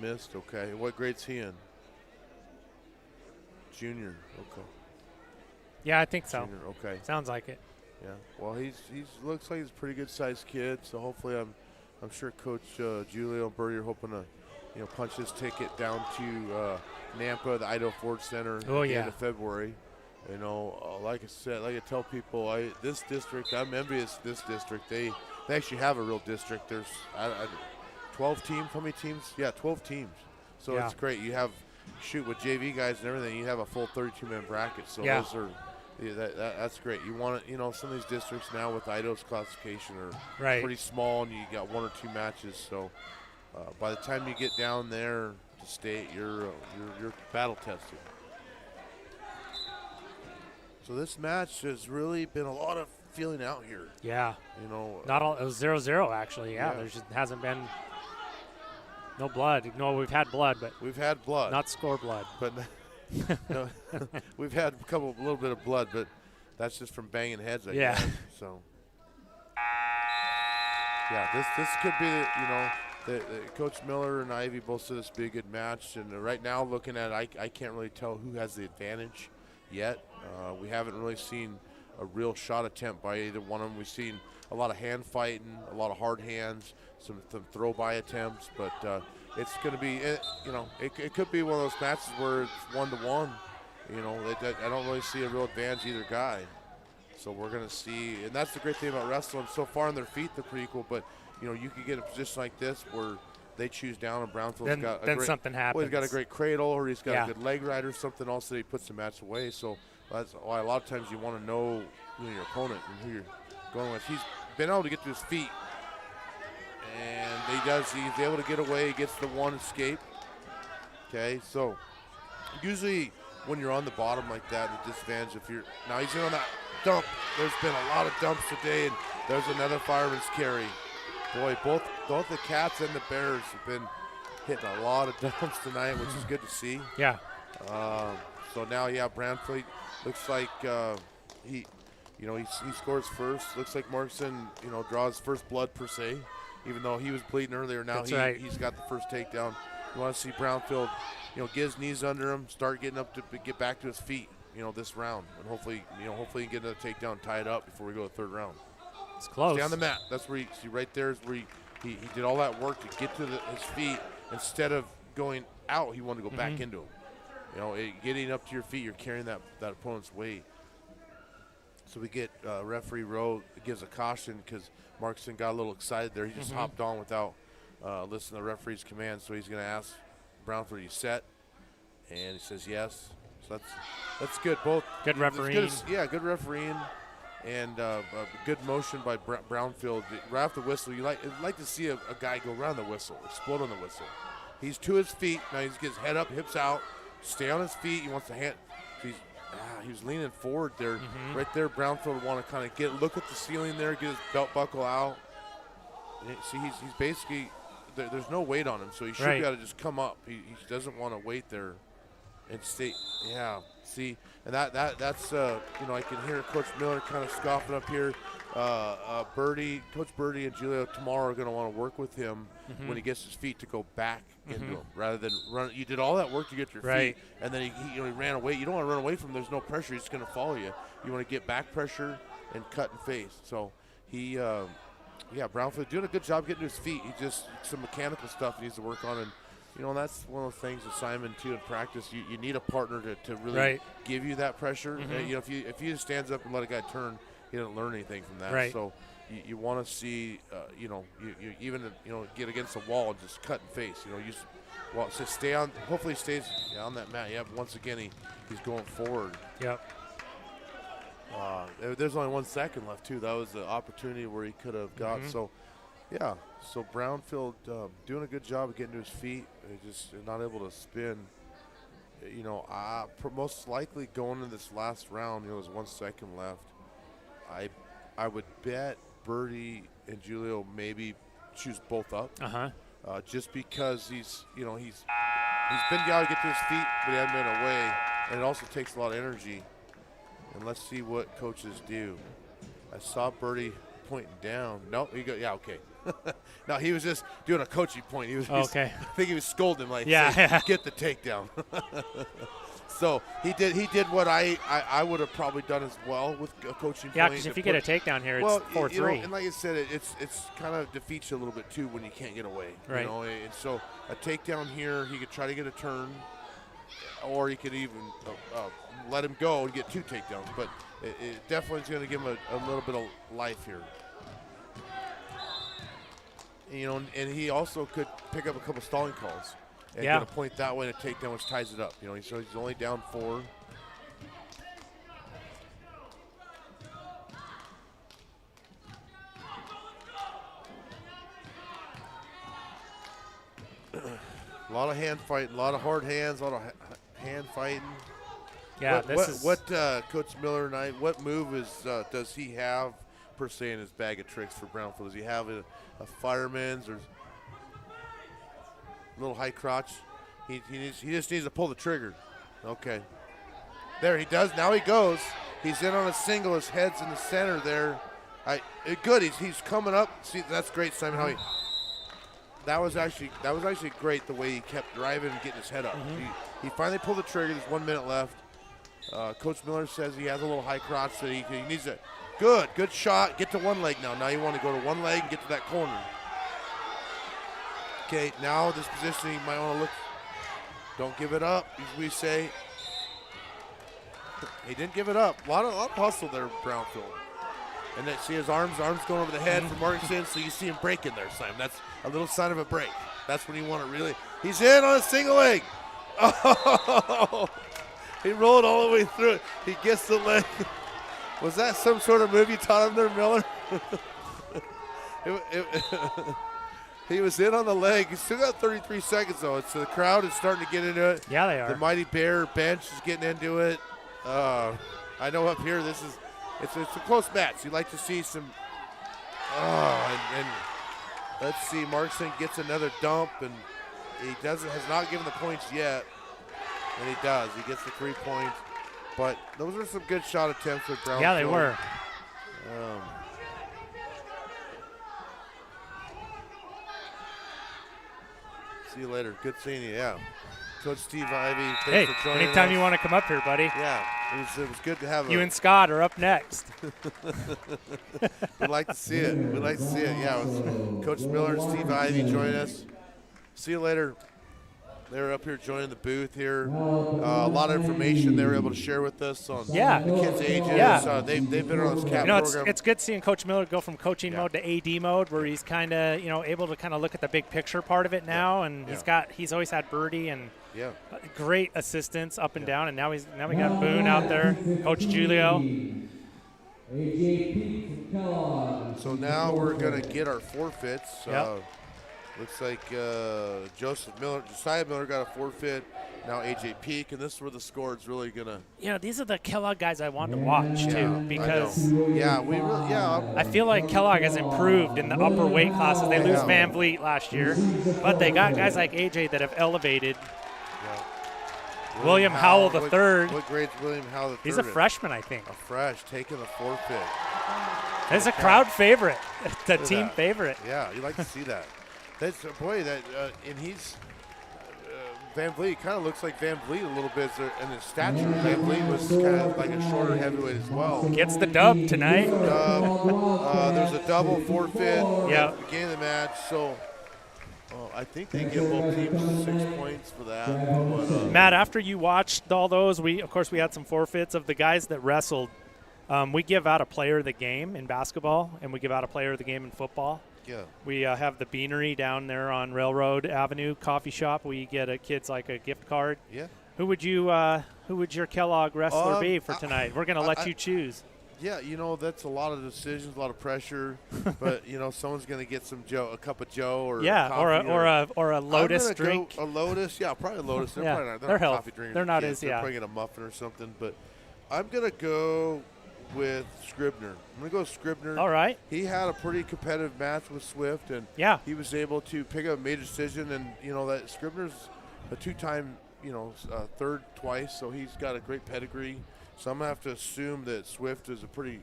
Speaker 5: missed? Okay. What grade's he in? Junior. Okay.
Speaker 4: Yeah, I think so.
Speaker 5: Junior, okay.
Speaker 4: Sounds like it.
Speaker 5: Yeah, well, he's looks like he's a pretty good sized kid. So hopefully, I'm sure Coach Julio Burrier hoping to, you know, punch his ticket down to Nampa, the Idaho Ford Center, at the end of February. You know, like I said, like I tell people, this district, I'm envious. This district, they actually have a real district. There's 12 teams. How many teams? Yeah, 12 teams. So it's great. You have with JV guys and everything. You have a full 32-man bracket. So those are. Yeah, that's great. You want to, you know, some of these districts now with Idaho's classification are pretty small, and you got 1 or 2 matches. So by the time you get down there to state, you're battle tested. So this match has really been a lot of feeling out here.
Speaker 4: Yeah.
Speaker 5: You know,
Speaker 4: not all. It was 0-0 actually. Yeah. There just hasn't been no blood. No, we've had blood, but
Speaker 5: we've had blood,
Speaker 4: not score blood,
Speaker 5: but. No, we've had a little bit of blood, but that's just from banging heads, I guess. So, yeah, this could be, you know, Coach Miller and Ivy both said this would be a good match. And right now, looking at it, I can't really tell who has the advantage yet. We haven't really seen a real shot attempt by either one of them. We've seen a lot of hand fighting, a lot of hard hands, some throw-by attempts, but it's going to be, it could be one of those matches where it's 1-1. I don't really see a real advantage either guy. So we're going to see, and that's the great thing about wrestling. So far on their feet, they're pretty equal, but, you could get a position like this where they choose down and Brownfield's got a great,
Speaker 4: something happens.
Speaker 5: Well, he's got a great cradle, or he's got a good leg ride or something else that he puts the match away. So that's why a lot of times you want to know your opponent and who you're going with. He's been able to get to his feet, and he's able to get away. He gets the one escape. Okay, so usually when you're on the bottom like that, the disadvantage now he's in on that dump. There's been a lot of dumps today, and there's another fireman's carry. Boy, both the Cats and the Bears have been hitting a lot of dumps tonight, which is good to see.
Speaker 4: Yeah.
Speaker 5: So now, Branfield looks like he scores first. Looks like Markson, draws first blood per se, even though he was bleeding earlier. Now he's got the first takedown. You want to see Brownfield, get his knees under him, start getting up to get back to his feet, this round, and hopefully he can get another takedown, tie it up before we go to the third round.
Speaker 4: It's close.
Speaker 5: Stay on the mat. That's where see right there is where he did all that work to get to his feet. Instead of going out, he wanted to go back into him. Getting up to your feet, you're carrying that opponent's weight. So we get referee Rowe gives a caution because Markson got a little excited there. He just hopped on without listening to the referee's command. So he's going to ask Brownfield, "Are you set?" And he says yes. So that's good. Both
Speaker 4: good refereeing.
Speaker 5: Good refereeing. And good motion by Brownfield. Right off the whistle, you like to see a guy go around the whistle, explode on the whistle. He's to his feet. Now he gets his head up, hips out, stay on his feet. He wants to hand. He was leaning forward there. Right there, Brownfield want to kind of look at the ceiling there, get his belt buckle out. See, he's basically, there's no weight on him, so he should be able to just come up. He doesn't want to wait there and stay. Yeah. See, and that's I can hear Coach Miller kind of scoffing up here. Coach Birdie and Julio tomorrow are going to want to work with him when he gets his feet to go back into him rather than run. You did all that work to get your feet, and then he ran away. You don't want to run away from him. There's no pressure. He's going to follow you. You want to get back pressure and cut and face. So he, Brownfield doing a good job getting to his feet. He just some mechanical stuff he needs to work on, and that's one of the things with Simon too in practice. You need a partner to really give you that pressure. If he just stands up and let a guy turn, he doesn't learn anything from that. So you want to see, you even get against the wall and just cut and face. So stay on. Hopefully, he stays on that mat. Yep. Once again, he's going forward.
Speaker 4: Yep.
Speaker 5: There's only 1 second left too. That was the opportunity where he could have got. So Brownfield doing a good job of getting to his feet. Just not able to spin. Most likely going into this last round, there's 1 second left. I would bet Birdie and Julio maybe choose both up. Just because he's been able to get to his feet, but he hasn't been away, and it also takes a lot of energy. And let's see what coaches do. I saw Birdie pointing down. No, okay. No, he was just doing a coaching point. He was okay. I think he was scolding him, get the takedown. So he did what I would have probably done as well with a coaching point.
Speaker 4: Yeah, because if you get a takedown here, it's 4-3.
Speaker 5: And like I said, it's kind of defeats you a little bit too when you can't get away.
Speaker 4: Right.
Speaker 5: And so a takedown here, he could try to get a turn, or he could even let him go and get 2 takedowns. But it definitely is going to give him a little bit of life here. And he also could pick up a couple stalling calls and get a point that way and a takedown, which ties it up. So he's only down 4. A lot of hand fighting, a lot of hard hands, a lot of hand fighting.
Speaker 4: Yeah,
Speaker 5: what Coach Miller and I, what move does he have per se in his bag of tricks for Brownfield? Does he have a fireman's or a little high crotch? He just needs to pull the trigger. Okay. There he does. Now he goes. He's in on a single. His head's in the center there. Good. He's coming up. See, that's great, Simon. That was actually great the way he kept driving and getting his head up. He finally pulled the trigger. There's 1 minute left. Coach Miller says he has a little high crotch that he needs a good shot. Get to one leg now. Now you want to go to one leg and get to that corner. Okay, now this position you might want to look. Don't give it up, as we say. He didn't give it up. A lot of hustle there, Brownfield. And then see his arms going over the head for Markson, so you see him breaking there, Simon. That's a little sign of a break. That's when you want to really. He's in on a single leg. Oh, he rolled all the way through it. He gets the leg. Was that some sort of move you taught him there, Miller? He was in on the leg. He's still got 33 seconds, though. So the crowd is starting to get into it.
Speaker 4: Yeah, they are.
Speaker 5: The Mighty Bear bench is getting into it. I know up here it's a close match. You like to see some. And let's see. Markson gets another dump, and he has not given the points yet. And he does. He gets the 3 points. But those are some good shot attempts with Brownfield.
Speaker 4: Yeah, they were.
Speaker 5: See you later. Good seeing you. Yeah. Coach Steve Ivey,
Speaker 4: Hey,
Speaker 5: thanks for joining
Speaker 4: anytime
Speaker 5: us.
Speaker 4: you want to come up here, buddy.
Speaker 5: Yeah, it was good to have
Speaker 4: You and Scott are up next.
Speaker 5: We'd like to see it. We'd like to see it. Yeah, it was Coach Miller and Steve Ivey joining us. See you later. They were up here joining the booth here. A lot of information they were able to share with us on the kids' ages.
Speaker 4: Yeah.
Speaker 5: They've been on this CAP program.
Speaker 4: It's good seeing Coach Miller go from coaching mode to AD mode, where he's kind of able to kind of look at the big picture part of it now, and he's always had Birdie and great assistance up and down, and now we got Boone out there, Coach Julio.
Speaker 5: So now we're gonna get our forfeits. Looks like Josiah Miller got a forfeit. Now AJ Peak, and this is where the score is really gonna.
Speaker 4: These are the Kellogg guys I want to watch too, because I feel like Kellogg has improved in the upper weight classes. They lose Van Vliet last year, but they got guys like AJ that have elevated. William Howell the third.
Speaker 5: What grade's William Howell the third?
Speaker 4: He's a freshman, I think.
Speaker 5: A fresh, taking the forfeit.
Speaker 4: It's a crowd favorite, the team favorite.
Speaker 5: Yeah, you like to see that. That's and he's Van Vliet kind of looks like Van Vliet a little bit in his stature. Van Vliet was kind of like a shorter heavyweight as well.
Speaker 4: Gets the dub tonight.
Speaker 5: There's a double forfeit at the beginning of the match, so I think they give both teams 6 points for that.
Speaker 4: Matt, after you watched all those, we had some forfeits of the guys that wrestled. We give out a player of the game in basketball, and we give out a player of the game in football.
Speaker 5: Yeah.
Speaker 4: We have the Beanery down there on Railroad Avenue coffee shop. We get kids like a gift card.
Speaker 5: Yeah.
Speaker 4: Who would your Kellogg wrestler be for tonight? We're going to let you choose.
Speaker 5: Yeah, that's a lot of decisions, a lot of pressure, but someone's going to get a cup of Joe or
Speaker 4: coffee or a Lotus drink.
Speaker 5: A Lotus, probably a Lotus. They're probably not,
Speaker 4: they're
Speaker 5: not coffee drinkers.
Speaker 4: They're not
Speaker 5: They're probably getting a muffin or something. But I'm going to go with Scribner. I'm going to go with Scribner.
Speaker 4: All right.
Speaker 5: He had a pretty competitive match with Swift, and he was able to pick up a major decision. And that Scribner's a two-time, third twice, so he's got a great pedigree. So I'm gonna have to assume that Swift is a pretty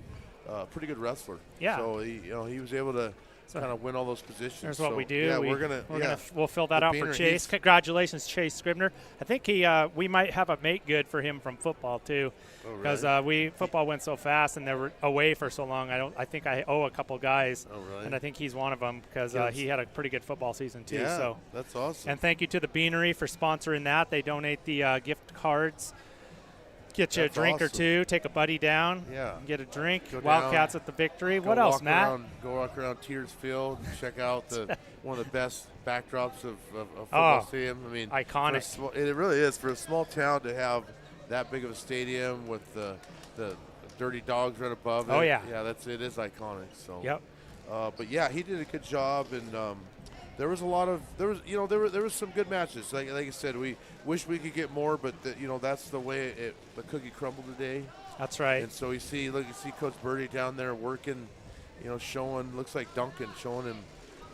Speaker 5: good wrestler. Yeah. So he was able to kind of win all those positions.
Speaker 4: Here's what we do.
Speaker 5: Yeah,
Speaker 4: we'll fill that out for Chase. Congratulations, Chase Scribner. I think we might have a make good for him from football too, because football went so fast and they were away for so long. I think I owe a couple guys, and I think he's one of them because he had a pretty good football season too.
Speaker 5: Yeah,
Speaker 4: so
Speaker 5: that's awesome.
Speaker 4: And thank you to the Beanery for sponsoring that. They donate the gift cards. Get you a drink or two, take a buddy down, get a drink. Wildcats at the victory. What else, Matt?
Speaker 5: Go walk around Tears Field, check out one of the best backdrops of football stadium. I mean,
Speaker 4: iconic.
Speaker 5: It really is for a small town to have that big of a stadium with the Dirty Dogs right above it.
Speaker 4: Oh yeah,
Speaker 5: it is iconic. So but he did a good job, and there was some good matches. Like I said, we wish we could get more, but that's the way the cookie crumbled today.
Speaker 4: That's right.
Speaker 5: And so you see Coach Birdie down there working, showing. Looks like Duncan showing him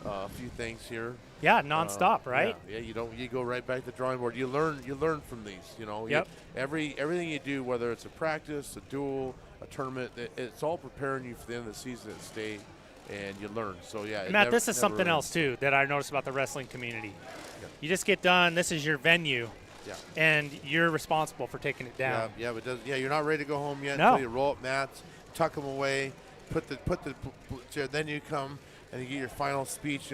Speaker 5: a few things here.
Speaker 4: Yeah, nonstop, right?
Speaker 5: Yeah, you go right back to the drawing board. You learn from these. Everything you do, whether it's a practice, a duel, a tournament, it's all preparing you for the end of the season at state. And you learn. So,
Speaker 4: Matt, this is something else, too, that I noticed about the wrestling community. You just get done. This is your venue.
Speaker 5: Yeah.
Speaker 4: and you're responsible for taking it down.
Speaker 5: Yeah, but you're not ready to go home yet
Speaker 4: No.
Speaker 5: until you roll up mats, tuck them away, put the chair. Then you come and you get your final speech.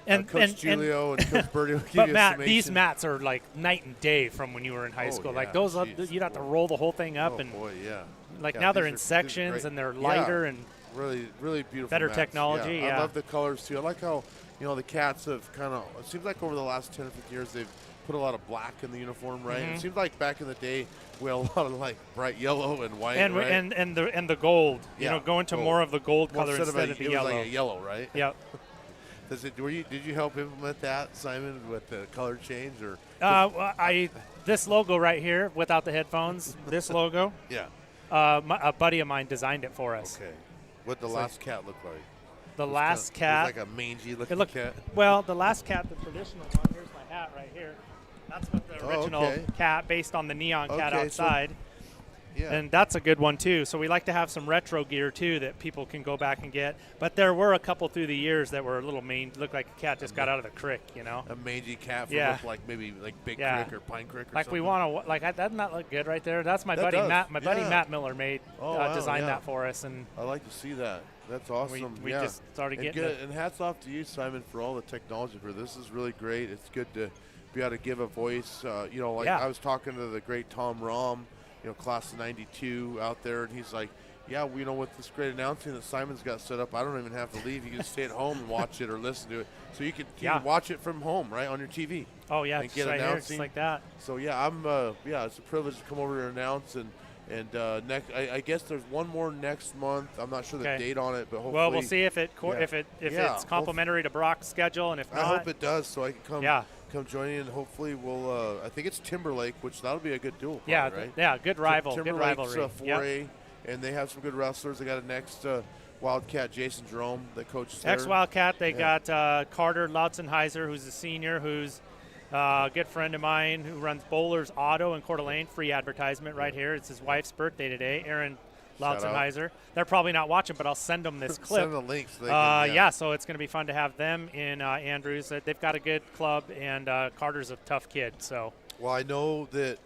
Speaker 4: And
Speaker 5: Coach Julio and Coach Birdie will give
Speaker 4: But
Speaker 5: you a
Speaker 4: Matt,
Speaker 5: summation.
Speaker 4: these mats are like night and day from when you were in high school. Like those, you'd have to roll the whole thing up, and
Speaker 5: boy, yeah.
Speaker 4: like
Speaker 5: Yeah,
Speaker 4: now they're
Speaker 5: these
Speaker 4: in
Speaker 5: are
Speaker 4: sections
Speaker 5: great.
Speaker 4: and they're lighter and
Speaker 5: really, really beautiful.
Speaker 4: better
Speaker 5: mats.
Speaker 4: technology,
Speaker 5: I
Speaker 4: yeah.
Speaker 5: love the colors too. I like how the Cats have kind of. It seems like over the last 10 or 15 years they've put a lot of black in the uniform, right? It seems like back in the day we had a lot of like bright yellow and white,
Speaker 4: and
Speaker 5: right?
Speaker 4: and the gold.
Speaker 5: Yeah,
Speaker 4: going to
Speaker 5: gold.
Speaker 4: more of the gold
Speaker 5: Well,
Speaker 4: color instead of the
Speaker 5: it was
Speaker 4: yellow.
Speaker 5: like a yellow, right?
Speaker 4: Yep.
Speaker 5: Did you help implement that, Simon, with the color change, or?
Speaker 4: This logo right here without the headphones. This logo.
Speaker 5: Yeah.
Speaker 4: A buddy of mine designed it for us.
Speaker 5: Okay. What the last cat look like?
Speaker 4: The last cat.
Speaker 5: It was like a mangy looking
Speaker 4: It looked,
Speaker 5: cat.
Speaker 4: well, the last cat, the traditional one. Here's my hat right here. That's what the original cat, based on the neon cat
Speaker 5: Okay, so-
Speaker 4: outside.
Speaker 5: Yeah.
Speaker 4: And that's a good one too. So we like to have some retro gear too that people can go back and get. But there were a couple through the years that were a little looked like a cat just got out of the creek,
Speaker 5: A mangy cat from
Speaker 4: Yeah.
Speaker 5: looked like maybe like Big
Speaker 4: Yeah.
Speaker 5: Creek or Pine Creek or
Speaker 4: Like
Speaker 5: something.
Speaker 4: we want to, like that doesn't that look good right there? That's my
Speaker 5: That
Speaker 4: buddy
Speaker 5: does,
Speaker 4: Matt. My buddy
Speaker 5: yeah.
Speaker 4: Matt Miller
Speaker 5: Wow,
Speaker 4: designed
Speaker 5: yeah.
Speaker 4: that for us, and
Speaker 5: I like to see that. That's awesome.
Speaker 4: we
Speaker 5: yeah.
Speaker 4: just started
Speaker 5: and
Speaker 4: getting
Speaker 5: good,
Speaker 4: it.
Speaker 5: And hats off to you, Simon, for all the technology for this. Is really great. It's good to be able to give a voice.
Speaker 4: Yeah.
Speaker 5: I was talking to the great Tom Rahm, class of '92 out there, and he's like, yeah, with this great announcing that Simon's got set up, I don't even have to leave. You can stay at home and watch it or listen to it. So you can watch it from home, right, on your TV.
Speaker 4: Oh yeah,
Speaker 5: and
Speaker 4: just
Speaker 5: get
Speaker 4: right here,
Speaker 5: announcing.
Speaker 4: just like that.
Speaker 5: So yeah, it's a privilege to come over here and announce and next. I guess there's one more next month. I'm not sure the date on it, but hopefully.
Speaker 4: Well, we'll see if it's complimentary to Brock's schedule, and if not,
Speaker 5: I hope it does, so I can come.
Speaker 4: Yeah.
Speaker 5: Come join in, and hopefully we'll. I think it's Timberlake, which that'll be a good duel.
Speaker 4: Yeah,
Speaker 5: probably, right?
Speaker 4: yeah, good rival, good
Speaker 5: Timberlake's
Speaker 4: rivalry.
Speaker 5: 4A, and they have some good wrestlers. They got a next Wildcat, Jason Jerome, that coaches there.
Speaker 4: Ex-Wildcat, they got Carter Lautzenheiser, who's a senior, who's a good friend of mine who runs Bowler's Auto in Coeur d'Alene. Free advertisement right here. It's his wife's birthday today, Erin Lautzenheiser. They're probably not watching, but I'll send them this clip.
Speaker 5: Send the links. So they can,
Speaker 4: so it's going to be fun to have them in Andrews. They've got a good club, and Carter's a tough kid. So.
Speaker 5: Well, I know that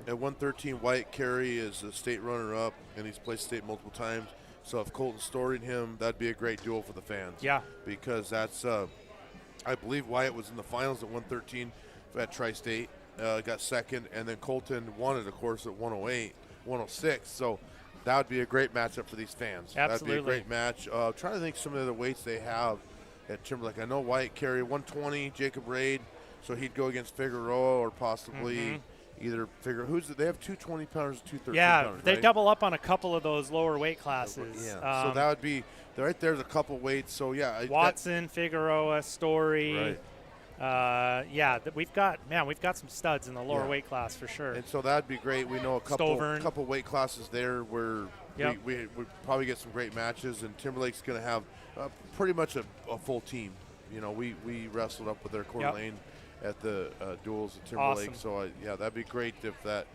Speaker 5: at 113, Wyatt Carey is a state runner-up, and he's played state multiple times. So if Colton Story and him, that'd be a great duel for the fans.
Speaker 4: Yeah.
Speaker 5: Because that's, I believe Wyatt was in the finals at 113 at Tri-State, got second, and then Colton won it, of course, at 108, 106. So that would be a great matchup for these fans.
Speaker 4: Absolutely.
Speaker 5: That'd be a great match. Trying to think some of the weights they have at Timberlake. I know Wyatt Carey, 120, Jacob Raid, so he'd go against Figueroa or possibly either they have 220 pounders, 213 pounders,
Speaker 4: they
Speaker 5: right?
Speaker 4: double up on a couple of those lower weight classes.
Speaker 5: Yeah, so that would be right there's a couple weights. So yeah,
Speaker 4: Watson, Figueroa, Story.
Speaker 5: Right.
Speaker 4: We've got some studs in the lower weight class for sure.
Speaker 5: And so that'd be great. We know a couple weight classes there where we probably get some great matches, and Timberlake's going to have pretty much a full team. We wrestled up with their Coeur d'Alene at the duels at Timberlake.
Speaker 4: Awesome.
Speaker 5: So that'd be great if that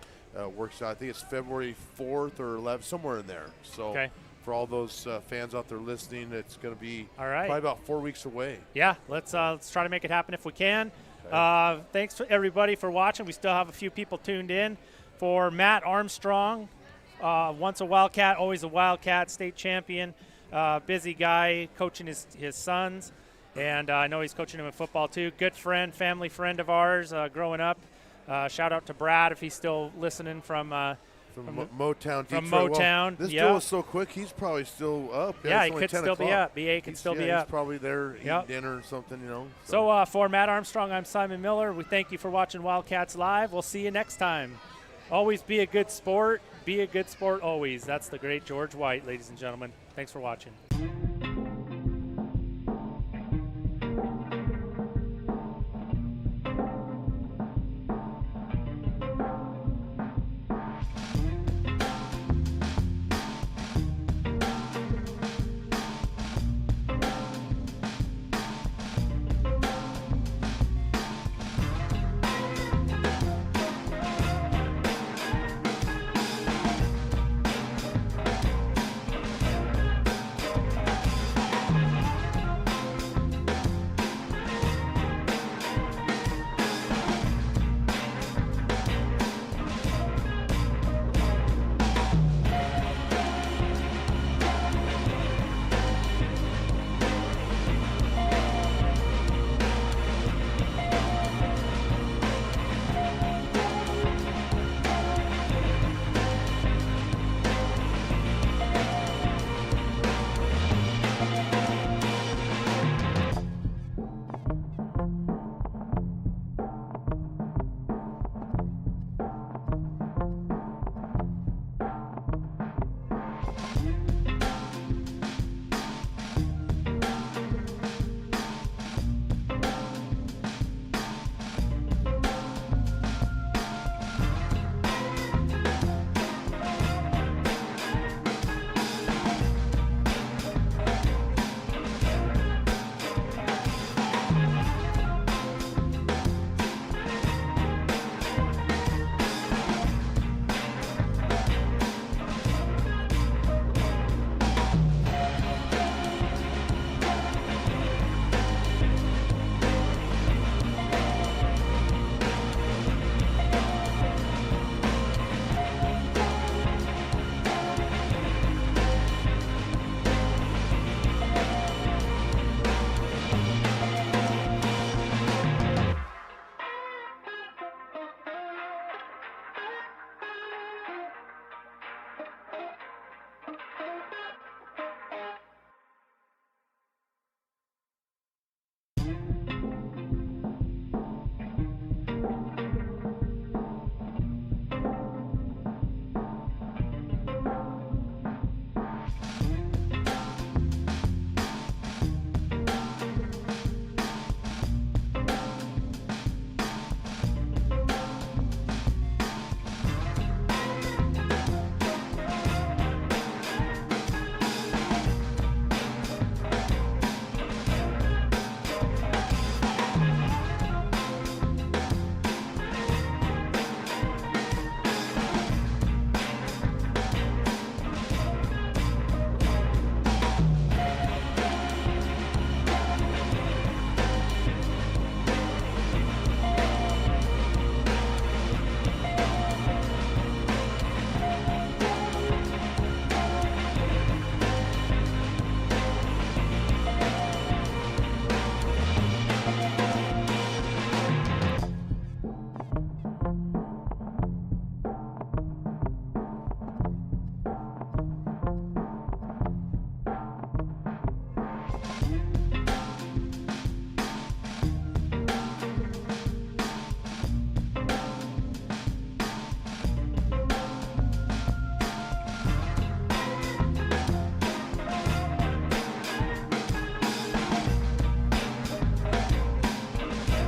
Speaker 5: works out. I think it's February 4th or 11th, somewhere in there. So for all those fans out there listening, it's going to be probably about 4 weeks away.
Speaker 4: Yeah, let's try to make it happen if we can. Thanks for everybody for watching. We still have a few people tuned in. For Matt Armstrong, once a Wildcat, always a Wildcat, state champion, busy guy, coaching his sons. And I know he's coaching him in football too. Good friend, family friend of ours growing up. Shout out to Brad if he's still listening from
Speaker 5: Motown,
Speaker 4: from
Speaker 5: Detroit.
Speaker 4: Motown.
Speaker 5: Well, this duel is so quick. He's probably still up.
Speaker 4: Yeah, he could still be up. BA could still be up.
Speaker 5: He's probably there eating dinner or something,
Speaker 4: So for Matt Armstrong, I'm Simon Miller. We thank you for watching Wildcats Live. We'll see you next time. Always be a good sport. Be a good sport always. That's the great George White, ladies and gentlemen. Thanks for watching.